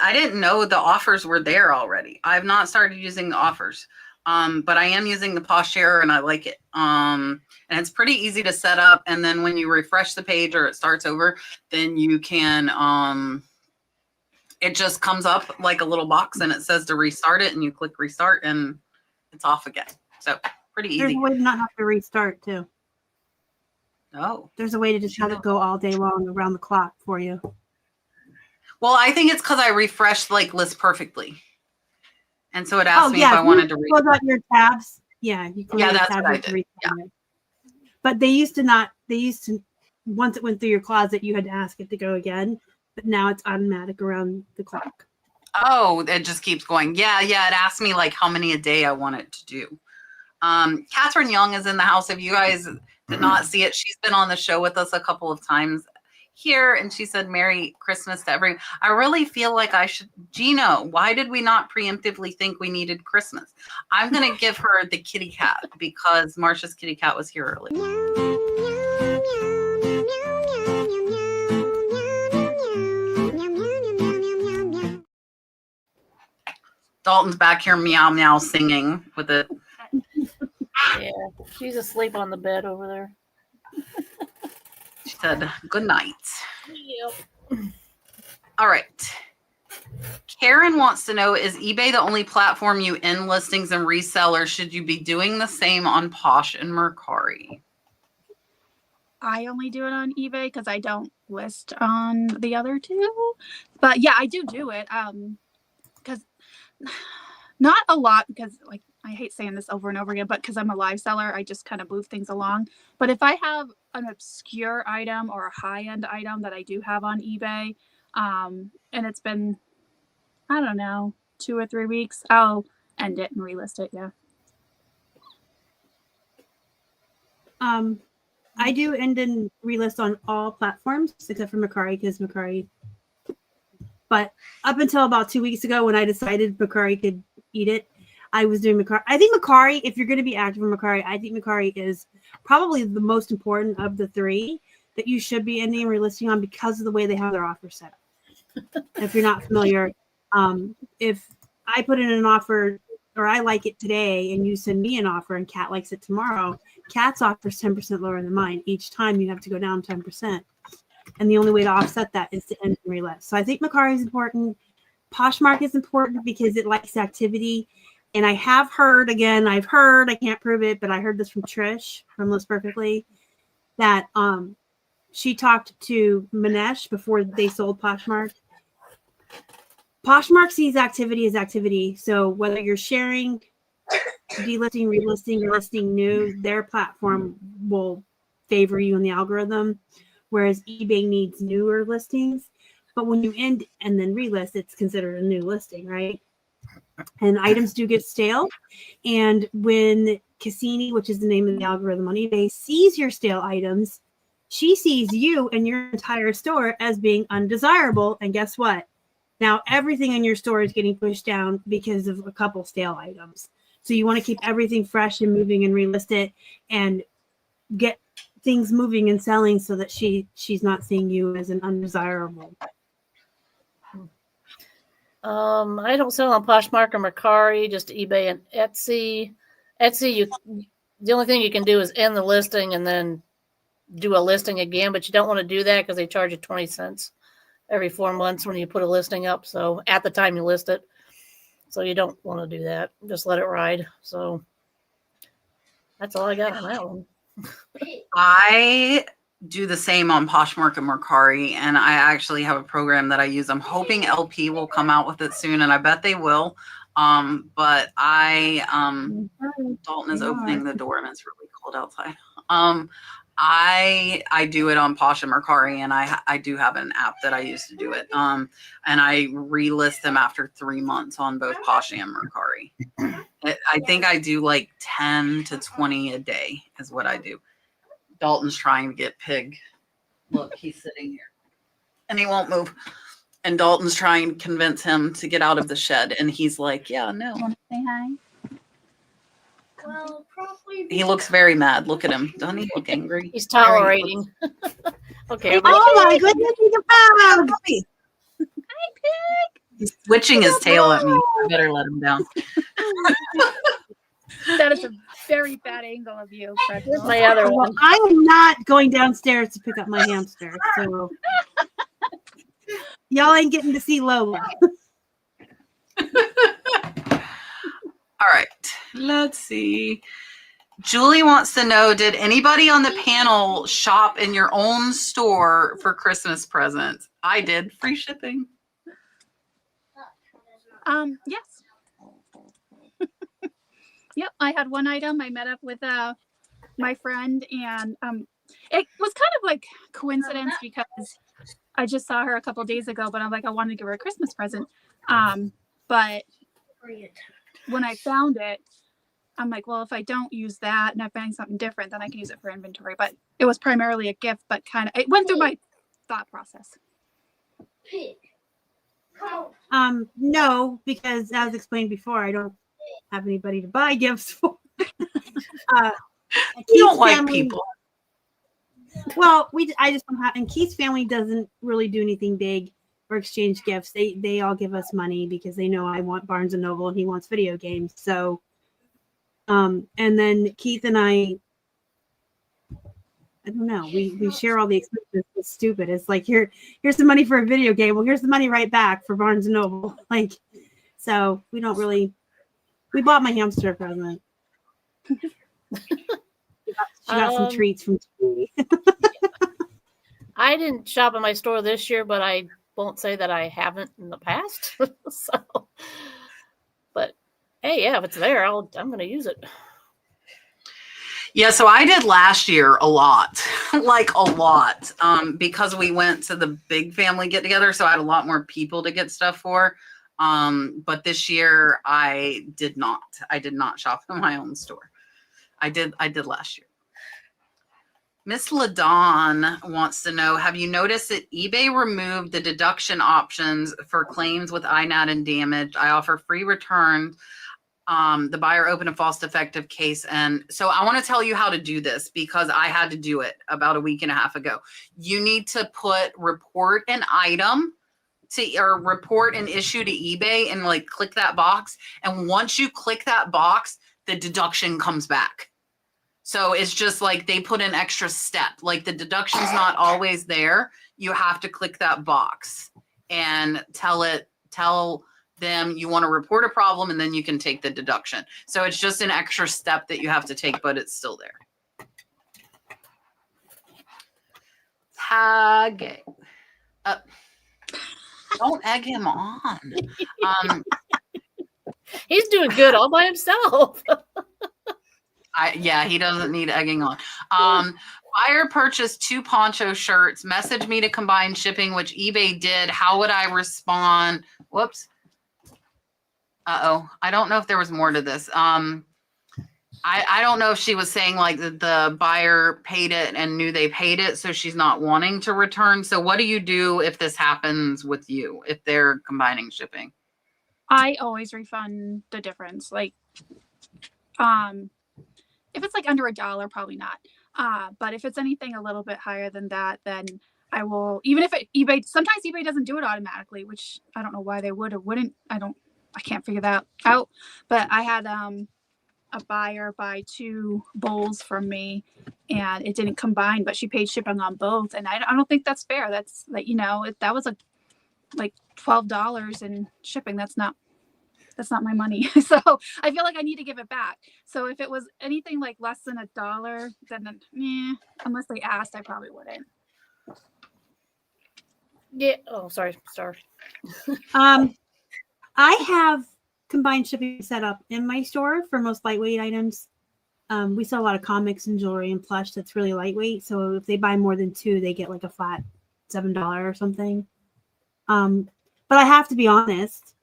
I didn't know the offers were there already. I've not started using the offers, but I am using the Posh Share and I like it. And it's pretty easy to set up. And then when you refresh the page or it starts over, then you can. It just comes up like a little box and it says to restart it, and you click restart and it's off again. So pretty There's easy. a way to not have to restart too. Oh. There's a way to just have it go all day long around the clock for you. Well, I think it's because I refreshed like List Perfectly. And so it asked me if I wanted to close out your tabs. Yeah, you close Yeah, your that's tabs what I with did. restart it. But they used to once it went through your closet, you had to ask it to go again. But now it's automatic around the clock. Oh, it just keeps going. Yeah. It asked me like how many a day I want it to do. Catherine Young is in the house. If you guys did not see it, she's been on the show with us a couple of times here, and she said Merry Christmas to everyone. I really feel like I should. Gino, why did we not preemptively think we needed Christmas? I'm going to give her the kitty cat because Marsha's kitty cat was here earlier. Dalton's back here meow meow singing with it. Yeah, she's asleep on the bed over there. She said good night. Yep. All right. Karen wants to know, is eBay the only platform you end listings and resellers? Should you be doing the same on Posh and Mercari? I only do it on eBay because I don't list on the other two. But yeah, I do it. Because not a lot, because like I hate saying this over and over again, but because I'm a live seller, I just kind of move things along. But if I have an obscure item or a high-end item that I do have on eBay, and it's been, I don't know, 2 or 3 weeks, I'll end it and relist it. Yeah. I do end and relist on all platforms except for Mercari because Mercari. But up until about 2 weeks ago, when I decided Mercari could eat it, I was doing Mercari. I think Mercari, if you're going to be active in Mercari, I think Mercari is probably the most important of the 3 that you should be ending and relisting on because of the way they have their offer set up. If you're not familiar, if I put in an offer or I like it today and you send me an offer and Kat likes it tomorrow, Kat's offer is 10% lower than mine. Each time you have to go down 10%. And the only way to offset that is to end and relist. So I think Mercari is important. Poshmark is important because it likes activity. And I have heard, again, I can't prove it, but I heard this from Trish from List Perfectly, that she talked to Manesh before they sold Poshmark. Poshmark sees activity as activity. So whether you're sharing, delisting, relisting, or listing new, their platform will favor you in the algorithm, whereas eBay needs newer listings. But when you end and then relist, it's considered a new listing, right? And items do get stale. And when Cassini, which is the name of the algorithm on eBay, sees your stale items, she sees you and your entire store as being undesirable. And guess what? Now everything in your store is getting pushed down because of a couple stale items. So you want to keep everything fresh and moving and relist it and get things moving and selling so that she's not seeing you as an undesirable. I don't sell on Poshmark or Mercari, just eBay and Etsy. Etsy, the only thing you can do is end the listing and then do a listing again, but you don't want to do that because they charge you 20 cents every 4 months when you put a listing up. So at the time you list it. So you don't want to do that. Just let it ride. So that's all I got on that one. I do the same on Poshmark and Mercari, and I actually have a program that I use. I'm hoping LP will come out with it soon, and I bet they will. But Dalton is opening the door, and it's really cold outside. I do it on Posh and Mercari, and I do have an app that I use to do it. And I relist them after 3 months on both Posh and Mercari. I think I do like 10 to 20 a day is what I do. Dalton's trying to get Pig. Look, he's sitting here and he won't move. And Dalton's trying to convince him to get out of the shed. And he's like, yeah, no. Want to say hi? Well, probably. He looks very mad. Look at him. Doesn't he look angry? He's tolerating. Okay. Oh my goodness, he's a pug. Hi, Pig. He's switching his tail at me. I better let him down. That is a very bad angle of you, Here's Cardinal. my other Well, one. I am not going downstairs to pick up my hamster, so y'all ain't getting to see Lola. All right. Let's see. Julie wants to know, did anybody on the panel shop in your own store for Christmas presents? I did. Free shipping. Yes. Yep, I had one item. I met up with my friend, and it was kind of like coincidence because I just saw her a couple days ago, but I'm like, I wanted to give her a Christmas present. But when I found it, I'm like, well, if I don't use that and I find something different, then I can use it for inventory. But it was primarily a gift, but kind of it went through my thought process. No, because as explained before, I don't have anybody to buy gifts for. You don't like people. Well, I just don't have, and Keith's family doesn't really do anything big or exchange gifts. They all give us money because they know I want Barnes and Noble and he wants video games. So, and then Keith and I don't know. We share all the expenses. It's stupid. It's like here's the money for a video game. Well, here's the money right back for Barnes and Noble. Like, so we don't really. We bought my hamster a present. She got some treats from TV. I didn't shop in my store this year, but I won't say that I haven't in the past. So, but hey, yeah, if it's there, I'm going to use it. Yeah, so I did last year a lot, like a lot, because we went to the big family get together. So I had a lot more people to get stuff for. But this year I did not shop in my own store. I did last year. Miss LaDawn wants to know, have you noticed that eBay removed the deduction options for claims with INAD and damage? I offer free returns. The buyer opened a false defective case. And so I want to tell you how to do this because I had to do it about a week and a half ago. You need to put report an item or report an issue to eBay and like click that box. And once you click that box, the deduction comes back. So it's just like they put an extra step, like the deduction's not always there. You have to click that box and tell them you want to report a problem and then you can take the deduction. So it's just an extra step that you have to take, but it's still there. Tag. Don't egg him on. He's doing good all by himself. Yeah, he doesn't need egging on. Buyer purchased 2 poncho shirts, messaged me to combine shipping, which eBay did. How would I respond? Whoops. Uh-oh. I don't know if there was more to this. I don't know if she was saying like the buyer paid it and knew they paid it, so she's not wanting to return. So what do you do if this happens with you, if they're combining shipping? I always refund the difference. Like, if it's like under $1, probably not. But if it's anything a little bit higher than that, then I will, even if eBay, sometimes eBay doesn't do it automatically, which I don't know why they would or wouldn't. I can't figure that out. But I had a buyer buy 2 bowls from me and it didn't combine, but she paid shipping on both. And I don't think that's fair. That's like, that was like $12 in shipping. That's not that's not my money. So I feel like I need to give it back. So if it was anything like less than $1, then unless they asked, I probably wouldn't. Yeah. Oh, sorry. I have combined shipping set up in my store for most lightweight items. We sell a lot of comics and jewelry and plush that's really lightweight. So if they buy more than 2, they get like a flat $7 or something. But I have to be honest.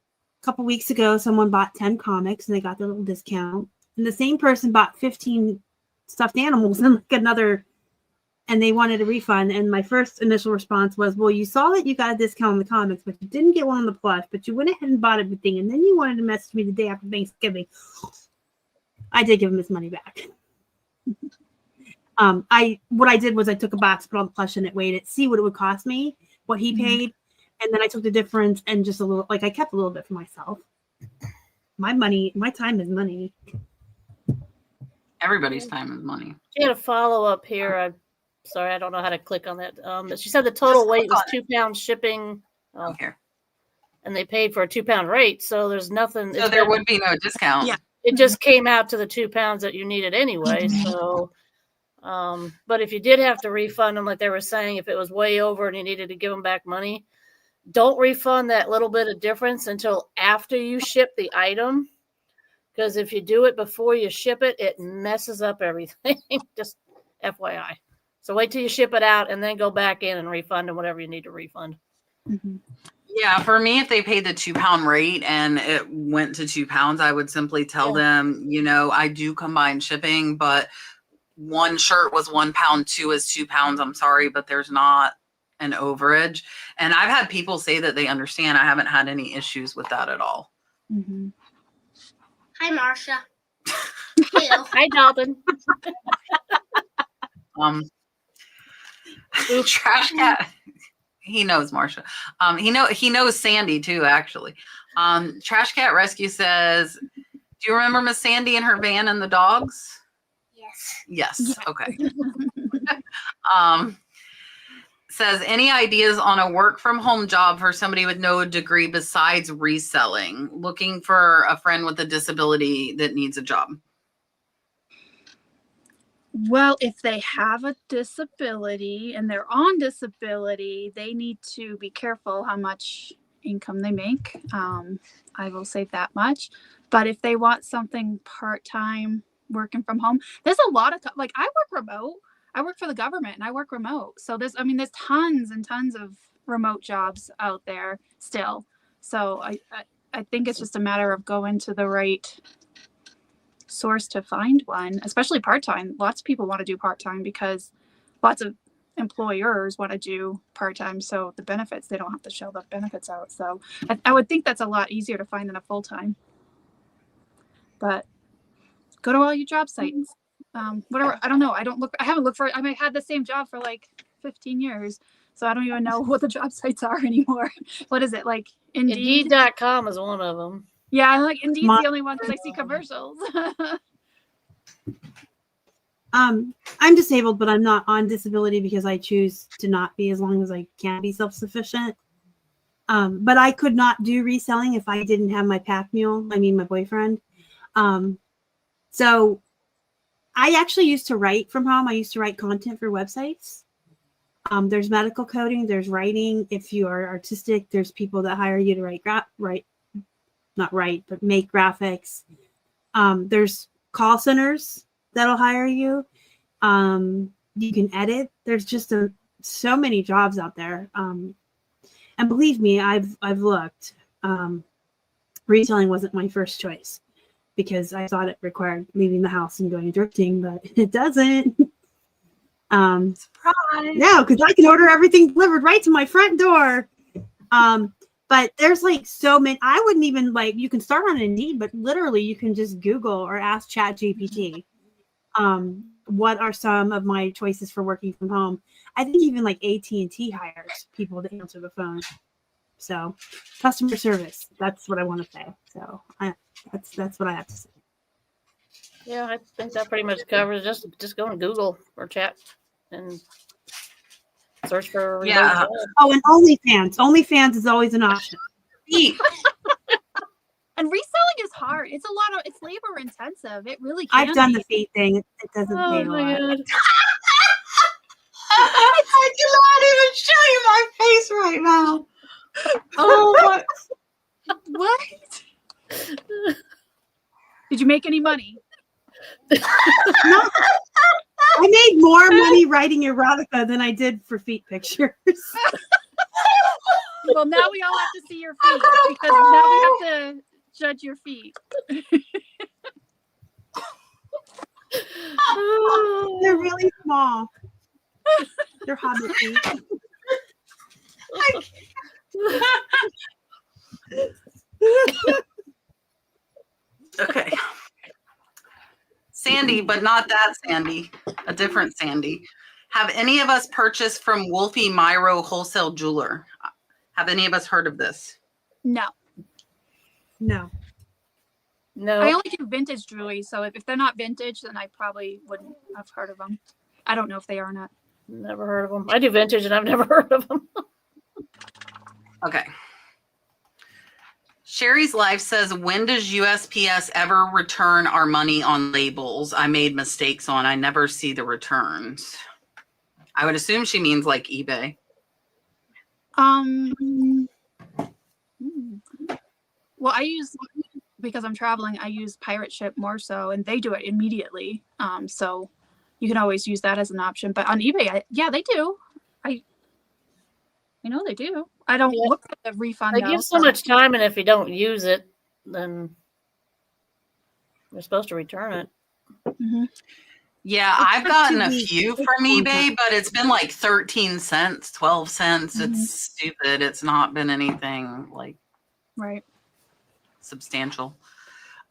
A couple weeks ago, someone bought 10 comics and they got their little discount. And the same person bought 15 stuffed animals and like another, and they wanted a refund. And my first initial response was, well, you saw that you got a discount on the comics, but you didn't get one on the plush, but you went ahead and bought everything. And then you wanted to message me the day after Thanksgiving. I did give him his money back. What I did was I took a box, put all the plush in it, weighed it, see what it would cost me, what he paid. And then I took the difference and just a little, like I kept a little bit for myself. My money, my time is money. Everybody's time is money. She had a follow up here. I'm sorry, I don't know how to click on that. But she said the total weight was 2 pounds shipping. Here. And they paid for a 2 pound rate. So there's nothing. So there would be no discount. Yeah. It just came out to the 2 pounds that you needed anyway. So, but if you did have to refund them, like they were saying, if it was way over and you needed to give them back money, don't refund that little bit of difference until after you ship the item. Because if you do it before you ship it, it messes up everything. Just FYI. So wait till you ship it out and then go back in and refund them whatever you need to refund. Mm-hmm. Yeah, for me, if they paid the 2 pound rate and it went to 2 pounds, I would simply tell them, you know, I do combine shipping, but 1 shirt was 1 pound, 2 is 2 pounds. I'm sorry, but there's not an overage. And I've had people say that they understand. I haven't had any issues with that at all. Mm-hmm. Hi, Marsha. Hello. Hi, Dalton. Trash Cat. He knows Marsha. He knows Sandy too, actually. Trash Cat Rescue says, do you remember Miss Sandy and her van and the dogs? Yes. Yes. Okay. Says, any ideas on a work from home job for somebody with no degree besides reselling? Looking for a friend with a disability that needs a job. Well, if they have a disability and they're on disability, they need to be careful how much income they make. I will say that much. But if they want something part-time working from home, there's a lot of, like I work remote. I work for the government and I work remote. So there's tons and tons of remote jobs out there still. So I think it's just a matter of going to the right source to find one, especially part-time. Lots of people want to do part-time because lots of employers want to do part-time. So the benefits, they don't have to shell the benefits out. So I would think that's a lot easier to find than a full-time. But go to all your job sites. Whatever. I don't know. I haven't looked for it. I had the same job for like 15 years. So I don't even know what the job sites are anymore. What is it? Like Indeed? Indeed.com is one of them. Yeah, like Indeed's the only one because I see commercials. I'm disabled, but I'm not on disability because I choose to not be as long as I can be self-sufficient. But I could not do reselling if I didn't have my pack mule. My boyfriend. So I actually used to write from home. I used to write content for websites. There's medical coding. There's writing. If you are artistic, there's people that hire you to make graphics. There's call centers that'll hire you. You can edit. There's just so many jobs out there. And believe me, I've looked. Reselling wasn't my first choice because I thought it required leaving the house and going drifting, but it doesn't. Surprise! No, because I can order everything delivered right to my front door. But there's like so many. I wouldn't even you can start on Indeed, but literally you can just Google or ask ChatGPT. What are some of my choices for working from home? I think even like AT&T hires people to answer the phone. So customer service, that's what I want to say. So that's what I have to say. Yeah, I think that pretty much covers. Just go on Google or chat and search for. Yeah. Oh, and OnlyFans. OnlyFans is always an option. And And reselling is hard. It's it's labor intensive. It really can I've done be. the feet thing. It doesn't pay a lot. God. I cannot even show you my face right now. Oh, What? Did you make any money? No, I made more money writing erotica than I did for feet pictures. Well, now we all have to see your feet because now we have to judge your feet. They're really small. They're hobbit feet. okay. Sandy, but not that Sandy, a different Sandy. Have any of us purchased from Wolfie Myro Wholesale Jeweler? Have any of us heard of this? No. No. No. I only do vintage jewelry, so if they're not vintage, then I probably wouldn't have heard of them. I don't know if they are or not. Never heard of them. I do vintage and I've never heard of them. Okay. Sherry's Life says, when does USPS ever return our money on labels I made mistakes on? I never see the returns. I would assume she means like eBay. Well, because I'm traveling, I use Pirate Ship more so, and they do it immediately. So you can always use that as an option. But on eBay, yeah, they do. I know they do. I don't look at the refund. They give so much time, and if you don't use it, then you're supposed to return it. Mm-hmm. Yeah, I've gotten a few from eBay, but it's been like 13 cents, 12 cents. Mm-hmm. It's stupid. It's not been anything like substantial.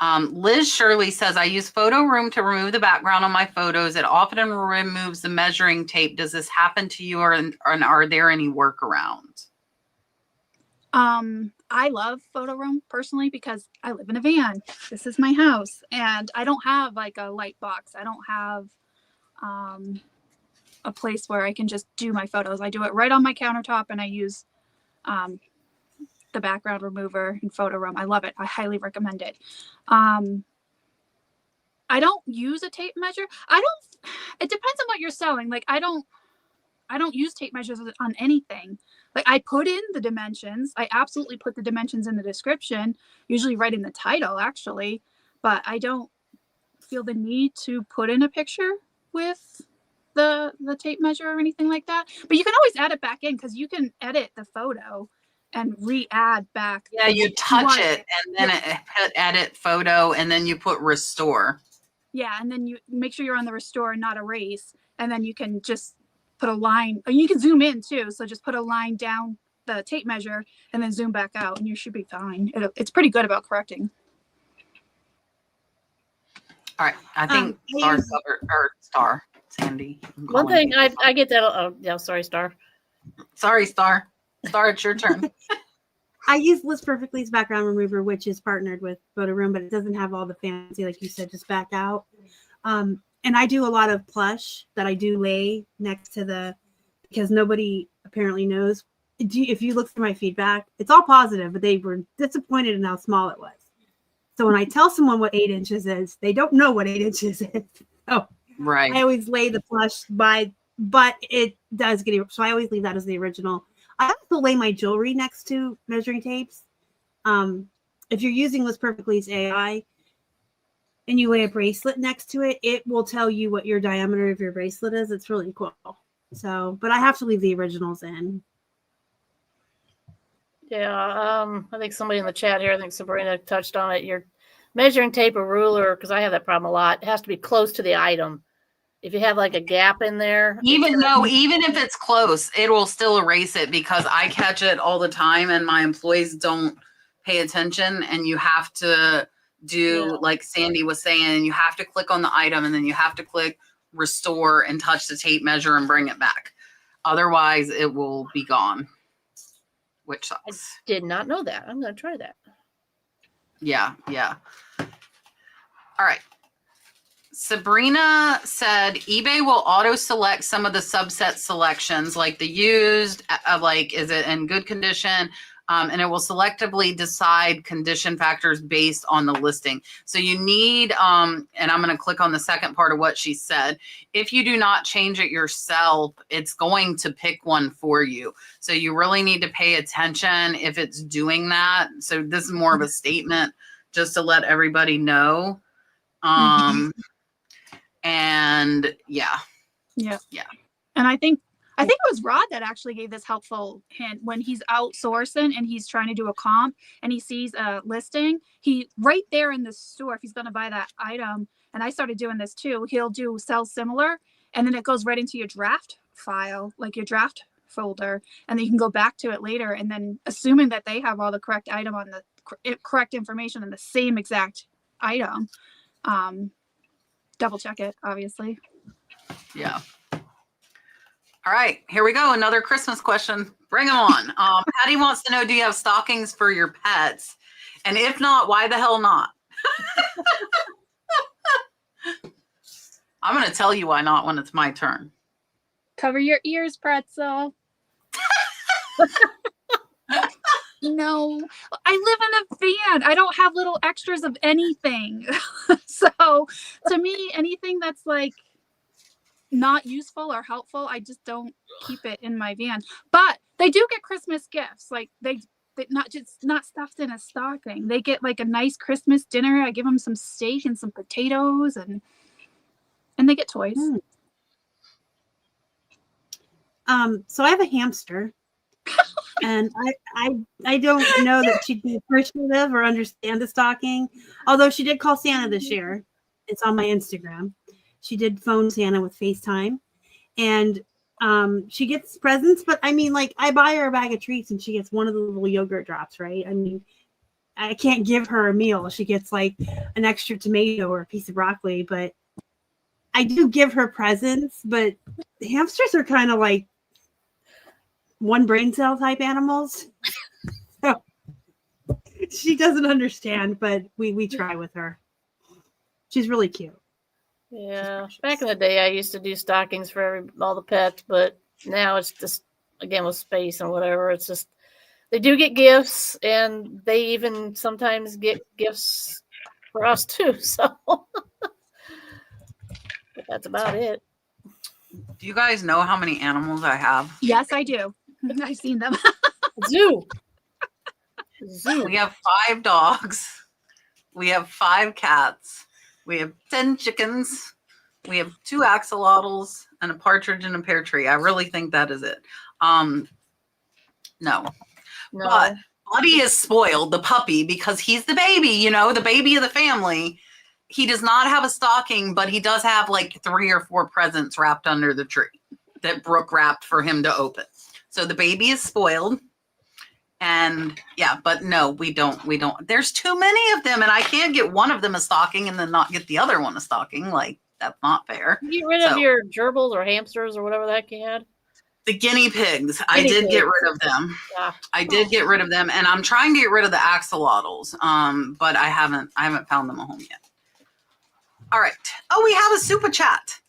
Liz Shirley says, I use Photo Room to remove the background on my photos. It often removes the measuring tape. Does this happen to you, or are there any workarounds? I love Photo Room personally because I live in a van. This is my house, and I don't have like a light box. I don't have a place where I can just do my photos. I do it right on my countertop, and I use the background remover in Photo Room. I love it. I highly recommend it. I don't use a tape measure. It depends on what you're selling. Like I don't use tape measures on anything. Like I put in the dimensions. I absolutely put the dimensions in the description, usually right in the title actually, but I don't feel the need to put in a picture with the tape measure or anything like that. But you can always add it back in because you can edit the photo and re-add back. Yeah, you touch it and then it hit edit photo and then you put restore. Yeah, and then you make sure you're on the restore and not erase, and then you can just put a line. You can zoom in too, so just put a line down the tape measure and then zoom back out, and you should be fine. It's pretty good about correcting. All right, I think Star Sandy. One thing I get that. Oh, yeah, sorry, Star. Sorry, Star. Star, it's your turn. I use List Perfectly's background remover, which is partnered with Photo Room, but it doesn't have all the fancy, like you said, just back out. And I do a lot of plush that I do lay next to because nobody apparently knows. If you look through my feedback, it's all positive, but they were disappointed in how small it was. So when I tell someone what 8 inches is, they don't know what 8 inches is. So right. I always lay the plush but it does get, so I always leave that as the original. I also lay my jewelry next to measuring tapes. If you're using List Perfectly's AI and you lay a bracelet next to it, it will tell you what your diameter of your bracelet is. It's really cool. So, but I have to leave the originals in. Yeah, I think somebody in the chat here, I think Sabrina touched on it. Your measuring tape or ruler, because I have that problem a lot, it has to be close to the item. If you have like a gap in there. Even if it's close, it will still erase it because I catch it all the time and my employees don't pay attention, and you have to do like Sandy was saying, you have to click on the item and then you have to click restore and touch the tape measure and bring it back. Otherwise it will be gone, which sucks. I did not know that. I'm going to try that. Yeah. All right. Sabrina said eBay will auto select some of the subset selections, like the used, like is it in good condition, And it will selectively decide condition factors based on the listing. So you need, and I'm going to click on the second part of what she said. If you do not change it yourself, it's going to pick one for you. So you really need to pay attention if it's doing that. So this is more of a statement just to let everybody know. And yeah. And I think it was Rod that actually gave this helpful hint when he's outsourcing and he's trying to do a comp and he sees a listing. He right there in the store, if he's going to buy that item, and I started doing this too, he'll do sell similar, and then it goes right into your draft file, like your draft folder, and then you can go back to it later. And then assuming that they have all the correct item on the correct information on the same exact item, double check it, obviously. Yeah. All right, here we go. Another Christmas question. Bring them on. Patty wants to know, do you have stockings for your pets? And if not, why the hell not? I'm going to tell you why not when it's my turn. Cover your ears, pretzel. No, I live in a van. I don't have little extras of anything. So to me, anything that's like not useful or helpful, I just don't keep it in my van. But they do get Christmas gifts. Like they not stuffed in a stocking. They get like a nice Christmas dinner. I give them some steak and some potatoes, and they get toys. So I have a hamster, and I don't know that she'd be appreciative or understand the stocking. Although she did call Santa this year. It's on my Instagram. She did phone Santa with FaceTime, and she gets presents. But I mean, like, I buy her a bag of treats and she gets one of the little yogurt drops, right? I mean, I can't give her a meal. She gets like an extra tomato or a piece of broccoli, but I do give her presents. But hamsters are kind of like one brain cell type animals. So she doesn't understand, but we try with her. She's really cute. Yeah, back in the day, I used to do stockings for all the pets, but now it's just, again, with space and whatever, it's just, they do get gifts, and they even sometimes get gifts for us too, so but that's about it. Do you guys know how many animals I have? Yes, I do. I've seen them. Zoo. We have 5 dogs. We have 5 cats. We have 10 chickens. We have 2 axolotls and a partridge in a pear tree. I really think that is it. No. But Buddy is spoiled, the puppy, because he's the baby, you know, the baby of the family. He does not have a stocking, but he does have like 3 or 4 presents wrapped under the tree that Brooke wrapped for him to open. So the baby is spoiled. And yeah, but no, we don't. There's too many of them, and I can't get one of them a stocking and then not get the other one a stocking. Like, that's not fair. You get rid of your gerbils or hamsters or whatever that you had? The guinea pigs, I did get rid of them. Yeah. I did get rid of them, and I'm trying to get rid of the axolotls, but I haven't found them a home yet. All right. Oh, we have a super chat.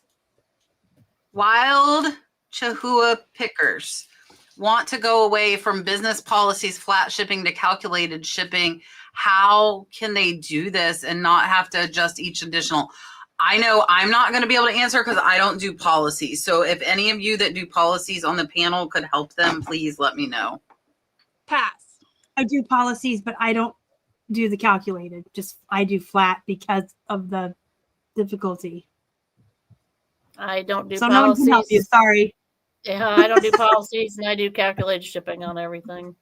Wild Chihuahua Pickers want to go away from business policies, flat shipping to calculated shipping. How can they do this and not have to adjust each additional? I know I'm not going to be able to answer because I don't do policies. So if any of you that do policies on the panel could help them, please let me know. Pass. I do policies, but I don't do the calculated. Just I do flat because of the difficulty. I don't do so policies. No one can help you. Sorry. Yeah, I don't do policies, and I do calculated shipping on everything.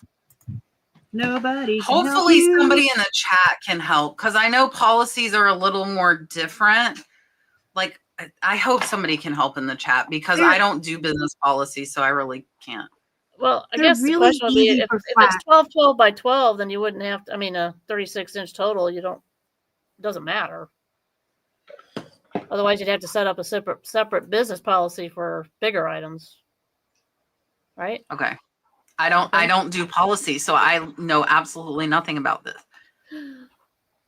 Nobody. Hopefully somebody in the chat can help, because I know policies are a little more different. Like, I hope somebody can help in the chat, because I don't do business policies, so I really can't. Well, I guess the question would be, if it's 12 by 12, then you wouldn't have to, I mean, a 36-inch total, it doesn't matter. Otherwise, you'd have to set up a separate business policy for bigger items. Right? Okay. I don't do policy, so I know absolutely nothing about this.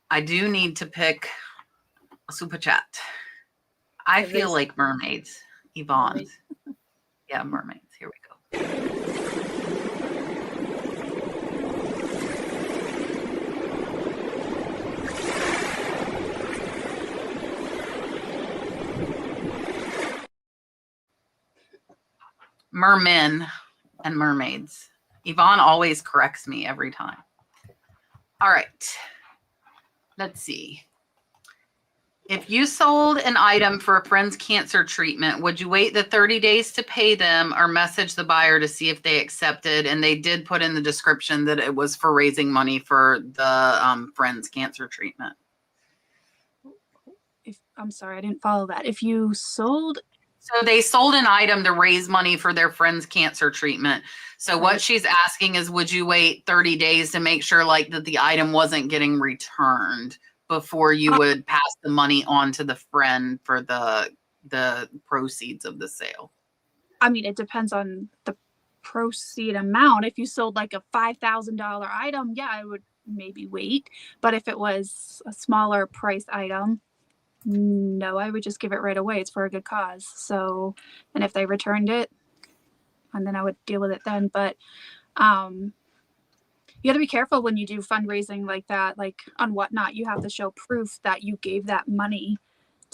I do need to pick a super chat. I feel like mermaids. Yvonne. Yeah, mermaids. Here we go. mermen and mermaids. Yvonne always corrects me every time. All right. Let's see. If you sold an item for a friend's cancer treatment, would you wait the 30 days to pay them or message the buyer to see if they accepted? And they did put in the description that it was for raising money for the friend's cancer treatment. I'm sorry, I didn't follow that. If you sold, So they sold an item to raise money for their friend's cancer treatment. So what she's asking is, would you wait 30 days to make sure like that the item wasn't getting returned before you would pass the money on to the friend for the proceeds of the sale? I mean, it depends on the proceed amount. If you sold like a $5,000 item, yeah, I would maybe wait. But if it was a smaller price item, no, I would just give it right away. It's for a good cause. So, and if they returned it, and then I would deal with it then. But you got to be careful when you do fundraising like that, like on Whatnot. You have to show proof that you gave that money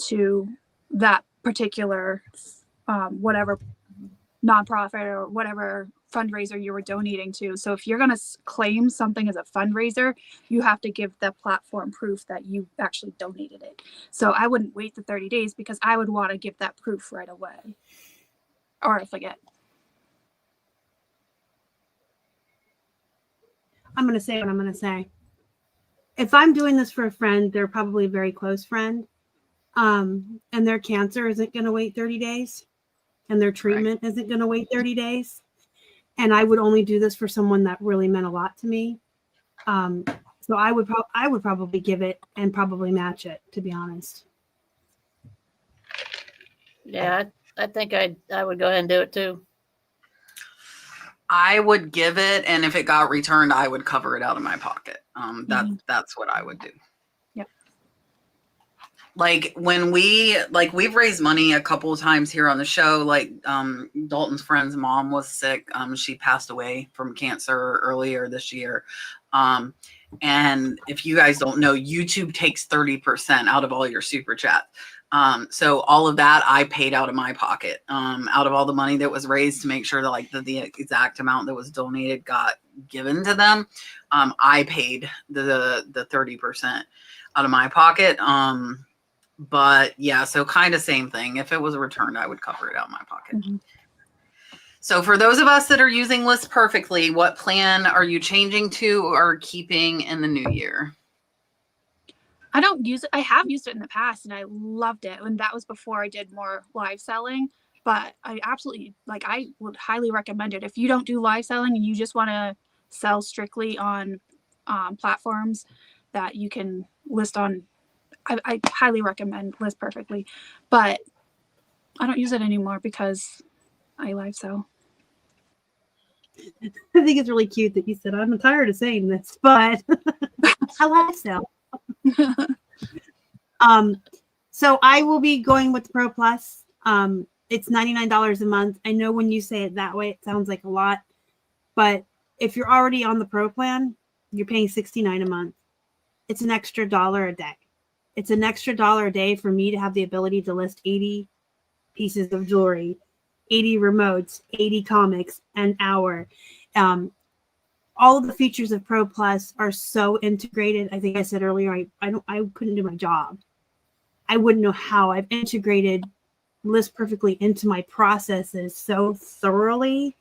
to that particular whatever nonprofit or whatever fundraiser you were donating to. So if you're going to claim something as a fundraiser, you have to give the platform proof that you actually donated it. So I wouldn't wait the 30 days because I would want to give that proof right away, or I forget. I'm going to say what I'm going to say. If I'm doing this for a friend, they're probably a very close friend, and their cancer isn't going to wait 30 days, and their treatment isn't going to wait 30 days. And I would only do this for someone that really meant a lot to me. So I would probably give it and probably match it, to be honest. Yeah, I think I would go ahead and do it too. I would give it, and if it got returned, I would cover it out of my pocket. That's what I would do. Yep. Like when we've raised money a couple of times here on the show. Like Dalton's friend's mom was sick. She passed away from cancer earlier this year. And if you guys don't know, YouTube takes 30% out of all your super chats. So all of that I paid out of my pocket, out of all the money that was raised to make sure that like the exact amount that was donated got given to them. I paid the 30% out of my pocket. But yeah, so kind of same thing. If it was returned, I would cover it out of my pocket. Mm-hmm. So for those of us that are using List Perfectly, what plan are you changing to or keeping in the new year? I don't use it. I have used it in the past and I loved it. And that was before I did more live selling. But I absolutely, like, I would highly recommend it. If you don't do live selling and you just want to sell strictly on platforms that you can list on, I highly recommend List Perfectly. But I don't use it anymore because I live sell. I think it's really cute that you said, I'm tired of saying this, but I live sell. So I will be going with Pro Plus. It's $99 a month. I know when you say it that way, it sounds like a lot, but if you're already on the Pro plan, you're paying $69 a month. It's an extra $1 a day. It's an extra $1 a day for me to have the ability to list 80 pieces of jewelry, 80 remotes, 80 comics an hour. All of the features of Pro Plus are so integrated. I think I said earlier, I couldn't do my job. I wouldn't know how. I've integrated List Perfectly into my processes so thoroughly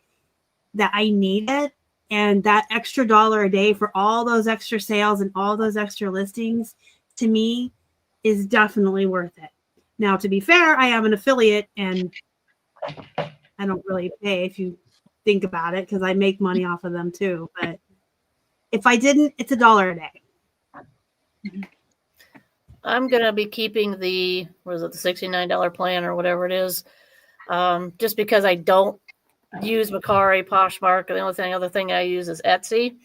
that I need it. And that extra $1 a day for all those extra sales and all those extra listings, to me, is definitely worth it. Now, to be fair, I am an affiliate and I don't really pay if you think about it because I make money off of them too. But if I didn't, it's $1 a day. I'm going to be keeping the $69 plan or whatever it is, just because I don't use Mercari, Poshmark. The only other thing I use is Etsy.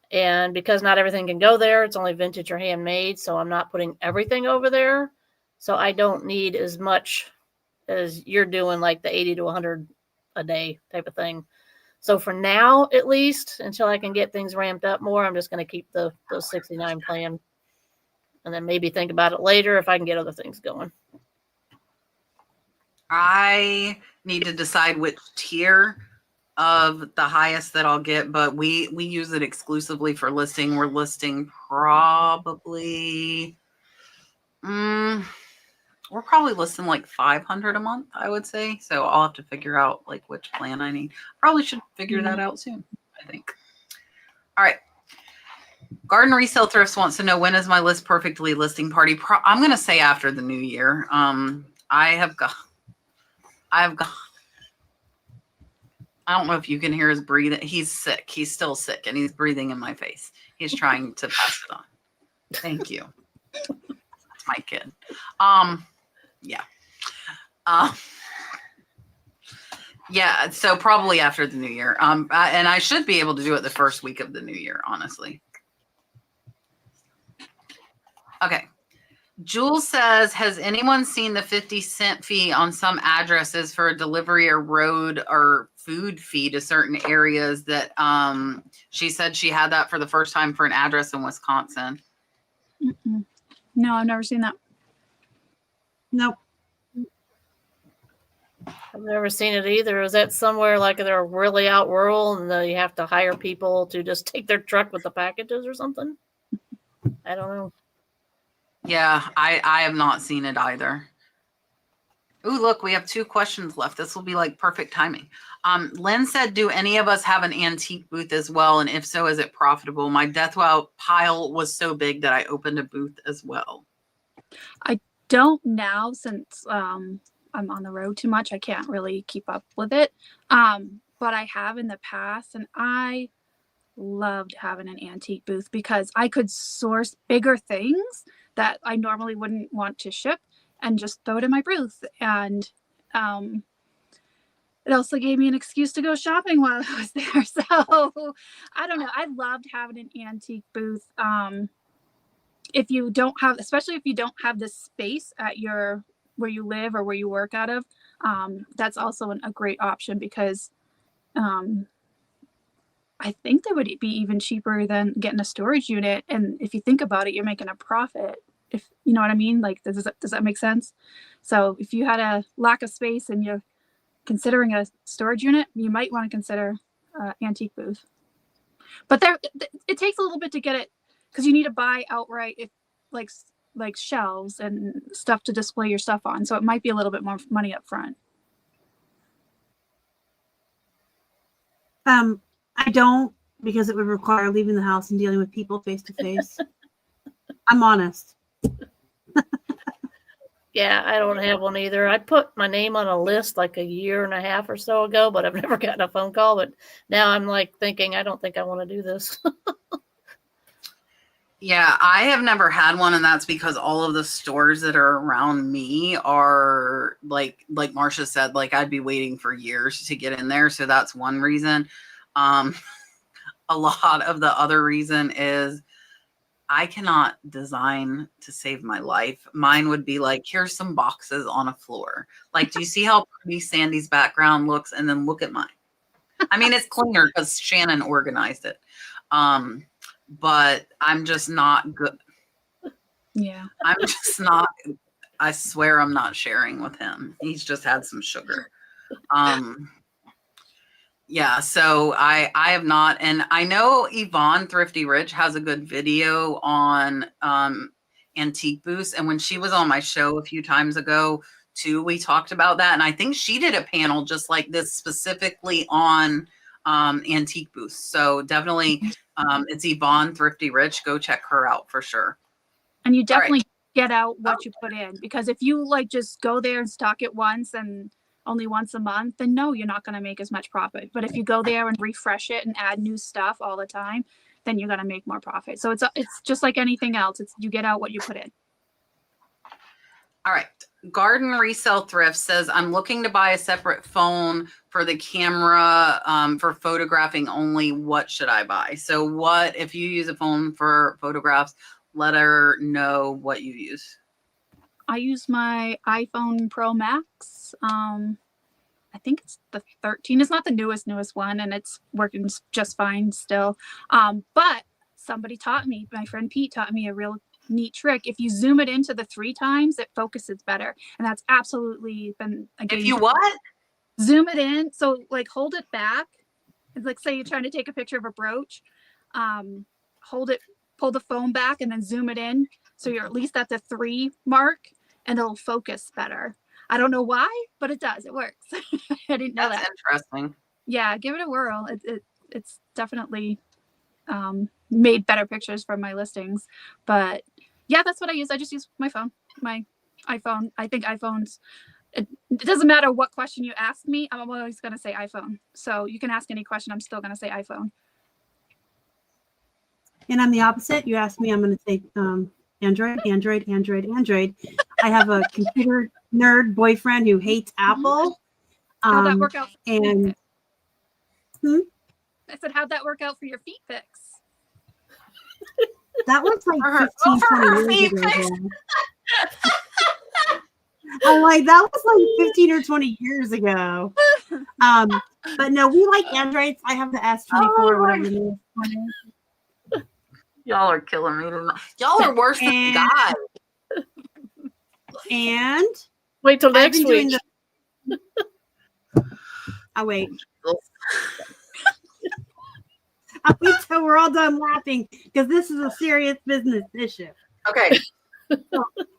And because not everything can go there, it's only vintage or handmade. So I'm not putting everything over there. So I don't need as much as you're doing, like the 80 to 100 a day type of thing. So for now, at least, until I can get things ramped up more, I'm just going to keep the 69 plan. And then maybe think about it later if I can get other things going. I need to decide which tier of the highest that I'll get, but we use it exclusively for listing. We're listing probably, we're probably listing like 500 a month, I would say. So I'll have to figure out like which plan I need. Probably should figure that out soon, I think. All right. Garden Resale Thrifts wants to know, when is my list perfectly listing party? I'm going to say after the new year. I've got, I don't know if you can hear his breathing. He's sick. He's still sick and he's breathing in my face. He's trying to pass it on. Thank you. That's my kid. Yeah. Yeah. So probably after the new year. And I should be able to do it the first week of the new year, honestly. Okay. Jules says, has anyone seen the 50-cent fee on some addresses for a delivery or road or food fee to certain areas that she said she had that for the first time for an address in Wisconsin? Mm-mm. No, I've never seen that. Nope. I've never seen it either. Is that somewhere like they're really out rural and you have to hire people to just take their truck with the packages or something? I don't know. Yeah, I have not seen it either. Ooh, look, we have 2 questions left. This will be like perfect timing. Lynn said, do any of us have an antique booth as well? And if so, is it profitable? My death pile was so big that I opened a booth as well. I don't now, since I'm on the road too much. I can't really keep up with it. But I have in the past, and I loved having an antique booth because I could source bigger things that I normally wouldn't want to ship and just throw it in my booth. And it also gave me an excuse to go shopping while I was there. So I don't know. I loved having an antique booth. If you don't have, especially if you don't have the space at where you live or where you work out of, that's also a great option because I think that would be even cheaper than getting a storage unit. And if you think about it, you're making a profit. If you know what I mean, like, does that make sense? So if you had a lack of space and you're considering a storage unit, you might want to consider antique booth. But it takes a little bit to get it because you need to buy outright, if like shelves and stuff to display your stuff on. So it might be a little bit more money up front. I don't, because it would require leaving the house and dealing with people face to face. I'm honest. Yeah, I don't have one either. I put my name on a list like a year and a half or so ago, but I've never gotten a phone call. But now I'm like thinking, I don't think I want to do this. Yeah, I have never had one, and that's because all of the stores that are around me are like Marsha said, like I'd be waiting for years to get in there. So that's one reason. A lot of the other reason is I cannot design to save my life. Mine would be like, here's some boxes on a floor. Like, do you see how pretty Sandy's background looks? And then look at mine. I mean, it's cleaner because Shannon organized it. But I'm just not good. Yeah. I'm just not, I swear I'm not sharing with him. He's just had some sugar. Yeah, so I have not, and I know Yvonne Thrifty Rich has a good video on antique booths, and when she was on my show a few times ago too, we talked about that, and I think she did a panel just like this specifically on antique booths. So definitely, it's Yvonne Thrifty Rich. Go check her out for sure. And you definitely get out what you put in, because if you like just go there and stock it once and only once a month, then no, you're not going to make as much profit. But if you go there and refresh it and add new stuff all the time, then you're going to make more profit. So it's just like anything else. It's you get out what you put in. All right. Garden Resale Thrift says, I'm looking to buy a separate phone for the camera for photographing only. What should I buy? So what, if you use a phone for photographs, let her know what you use. I use my iPhone Pro Max. I think it's the 13. It's not the newest one, and it's working just fine still. But somebody taught me, my friend Pete taught me a real neat trick. If you zoom it into the 3 times, it focuses better. And that's absolutely been a game If you changer. what? Zoom it in. So like hold it back. It's like, say you're trying to take a picture of a brooch. Hold it, pull the phone back and then zoom it in. So you're at least at the 3 mark and it'll focus better. I don't know why, but it does. It works. I didn't know That's that. interesting. Yeah, give it a whirl. It's definitely made better pictures from my listings. But yeah, that's what I use. I just use my phone, my iPhone. I think iPhones, it doesn't matter what question you ask me, I'm always going to say iPhone. So you can ask any question, I'm still going to say iPhone. And I'm the opposite. You ask me, I'm going to say Android, Android, Android, Android. I have a computer nerd boyfriend who hates Apple. How'd that work out? And I said, how'd that work out for your feet pics? that was like For her- 15, for her 20 years feet ago. pics. I'm like, that was like 15 or 20 years ago. But no, we like Androids. I have the S24 or whatever the name is. Y'all are killing me tonight. Y'all are worse than And- guys. And Wait till I've next been doing week. I'll wait. I'll wait till we're all done laughing because this is a serious business issue. Okay.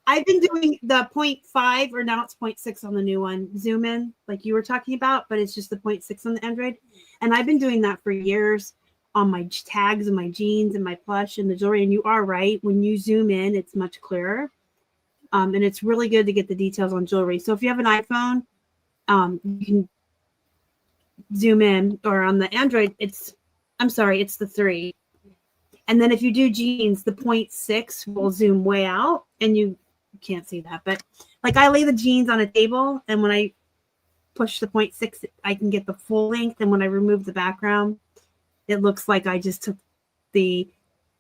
I've been doing the 0.5 or now it's 0.6 on the new one, zoom in, like you were talking about, but it's just the 0.6 on the Android. And I've been doing that for years on my tags and my jeans and my plush and the jewelry. And you are right. When you zoom in, it's much clearer. And it's really good to get the details on jewelry. So if you have an iPhone, you can zoom in, or on the Android, it's the 3. And then if you do jeans, the 0.6 will zoom way out and you can't see that. But like I lay the jeans on a table and when I push the 0.6, I can get the full length. And when I remove the background, it looks like I just took the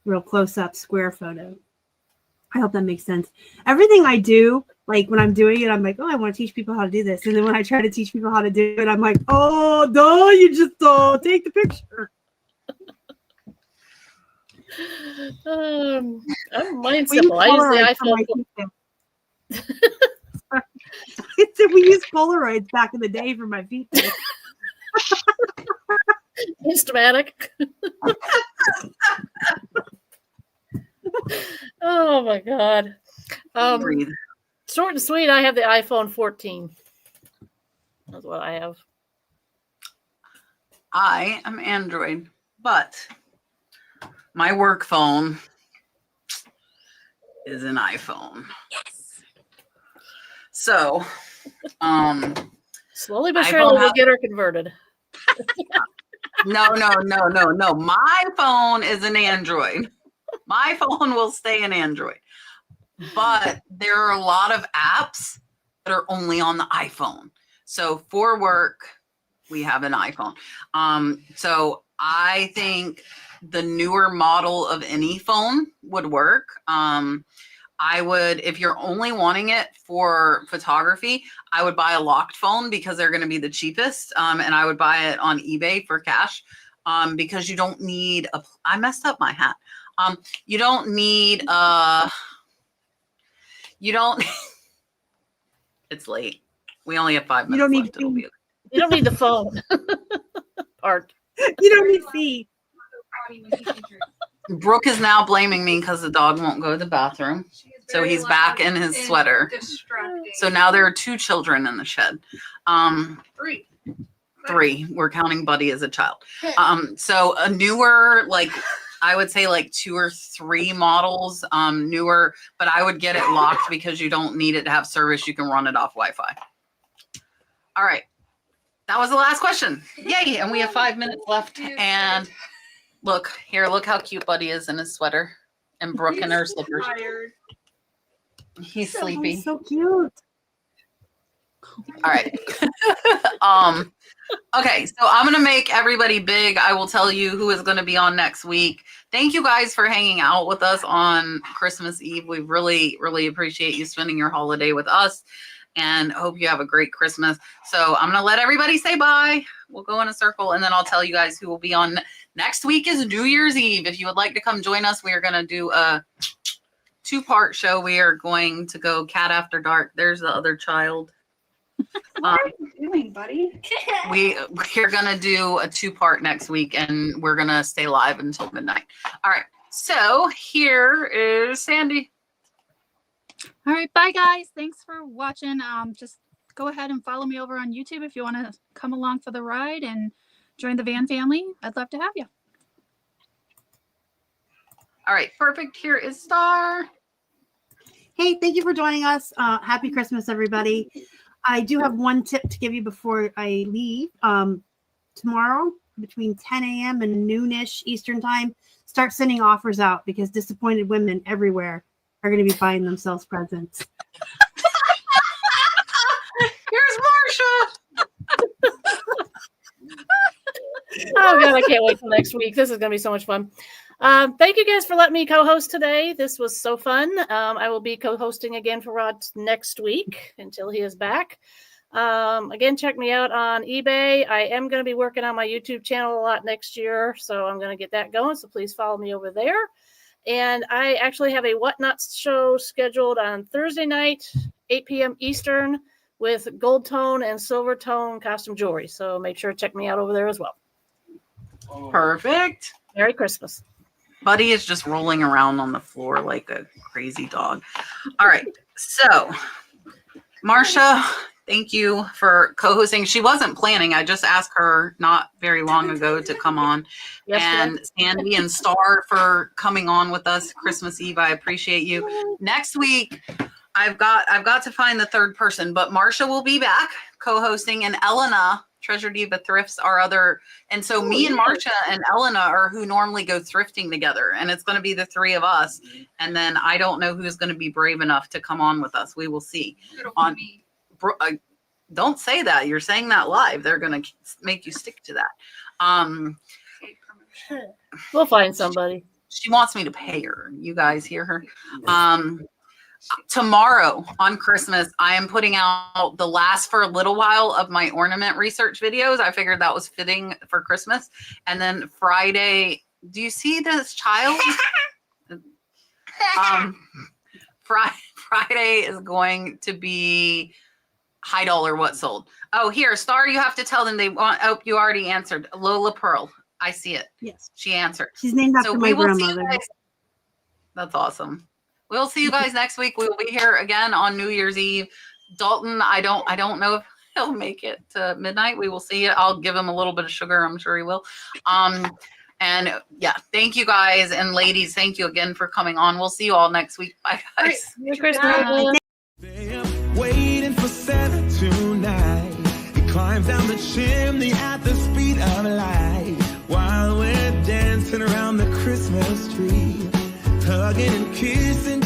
real close up square photo. I hope that makes sense. Everything I do, like when I'm doing it, I'm like, oh, I want to teach people how to do this. And then when I try to teach people how to do it, I'm like, oh, no, you just take the picture. Mine's We use simple. I use Polaroids for my the iPhone. feet pics. We used Polaroids back in the day for my feet pics. Instamatic. Oh my God. Breathe. Short and sweet, I have the iPhone 14. That's what I have. I am Android, but my work phone is an iPhone. Yes. So, Slowly but iPhone surely we'll has- get her converted. no. My phone is an Android. My phone will stay an Android. But there are a lot of apps that are only on the iPhone. So for work, we have an iPhone. So I think the newer model of any phone would work. I would, if you're only wanting it for photography, I would buy a locked phone because they're going to be the cheapest. And I would buy it on eBay for cash because you don't need I messed up my hat. You don't need it's late. We only have 5 minutes. You don't need left. It'll be You don't need the phone part. You don't need feet. Brooke is now blaming me because the dog won't go to the bathroom. So he's back in his sweater. So now there are 2 children in the shed. 3. We're counting Buddy as a child. So a newer, like I would say like 2 or 3 models, newer, but I would get it locked because you don't need it to have service. You can run it off Wi-Fi. All right. That was the last question. Yay. And we have 5 minutes left. And look how cute Buddy is in his sweater and Brooke in her slippers. He's sleepy. So cute. All right. Okay, so I'm going to make everybody big. I will tell you who is going to be on next week. Thank you guys for hanging out with us on Christmas Eve. We really, really appreciate you spending your holiday with us and hope you have a great Christmas. So I'm going to let everybody say bye. We'll go in a circle and then I'll tell you guys who will be on next week is New Year's Eve. If you would like to come join us, we are going to do a two-part show. We are going to go Cat After Dark. There's the other child. What are you doing, buddy? We're going to do a two-part next week, and we're going to stay live until midnight. All right. So here is Sandi. All right, bye guys. Thanks for watching. Just go ahead and follow me over on YouTube if you want to come along for the ride and join the van family. I'd love to have you. All right, perfect. Here is Starr. Hey, thank you for joining us. Happy Christmas, everybody. I do have one tip to give you before I leave. Tomorrow, between 10 a.m. and noonish Eastern time, start sending offers out because disappointed women everywhere are going to be buying themselves presents. Here's Marsha. Oh god, I can't wait till next week. This is going to be so much fun. Thank you guys for letting me co-host today. This was so fun. I will be co-hosting again for Rod next week until he is back. Again, check me out on eBay. I am going to be working on my YouTube channel a lot next year, so I'm going to get that going. So please follow me over there. And I actually have a Whatnot show scheduled on Thursday night, 8 p.m. Eastern, with gold tone and silver tone costume jewelry. So make sure to check me out over there as well. Perfect. Merry Christmas. Buddy is just rolling around on the floor like a crazy dog. All right. So, Marsha, thank you for co-hosting. She wasn't planning. I just asked her not very long ago to come on. Yes, and Sandi and Starr for coming on with us Christmas Eve. I appreciate you. Next week, I've got to find the third person, but Marsha will be back co-hosting, and Elena, Treasure Diva Thrifts, our other. And so me and Marsha and Elena are who normally go thrifting together, and it's going to be the three of us. And then I don't know who's going to be brave enough to come on with us. We will see. Don't say that. You're saying that live. They're going to make you stick to that. We'll find somebody. She wants me to pay her. You guys hear her? Tomorrow on Christmas, I am putting out the last for a little while of my ornament research videos. I figured that was fitting for Christmas. And then Friday, do you see this child? Friday is going to be high dollar what sold. Oh, here, Starr, you have to tell them they want. Oh, you already answered. Lola Pearl. I see it. Yes. She answered. She's named after my grandmother. That's awesome. We'll see you guys next week. We will be here again on New Year's Eve. Dalton, I don't know if he'll make it to midnight. We will see. I'll give him a little bit of sugar. I'm sure he will. And yeah, thank you guys and ladies. Thank you again for coming on. We'll see you all next week. Bye guys. Merry Christmas. Waiting for Santa tonight. He climbs down the chimney at the speed of light while we're dancing around the Christmas tree, hugging and kissing.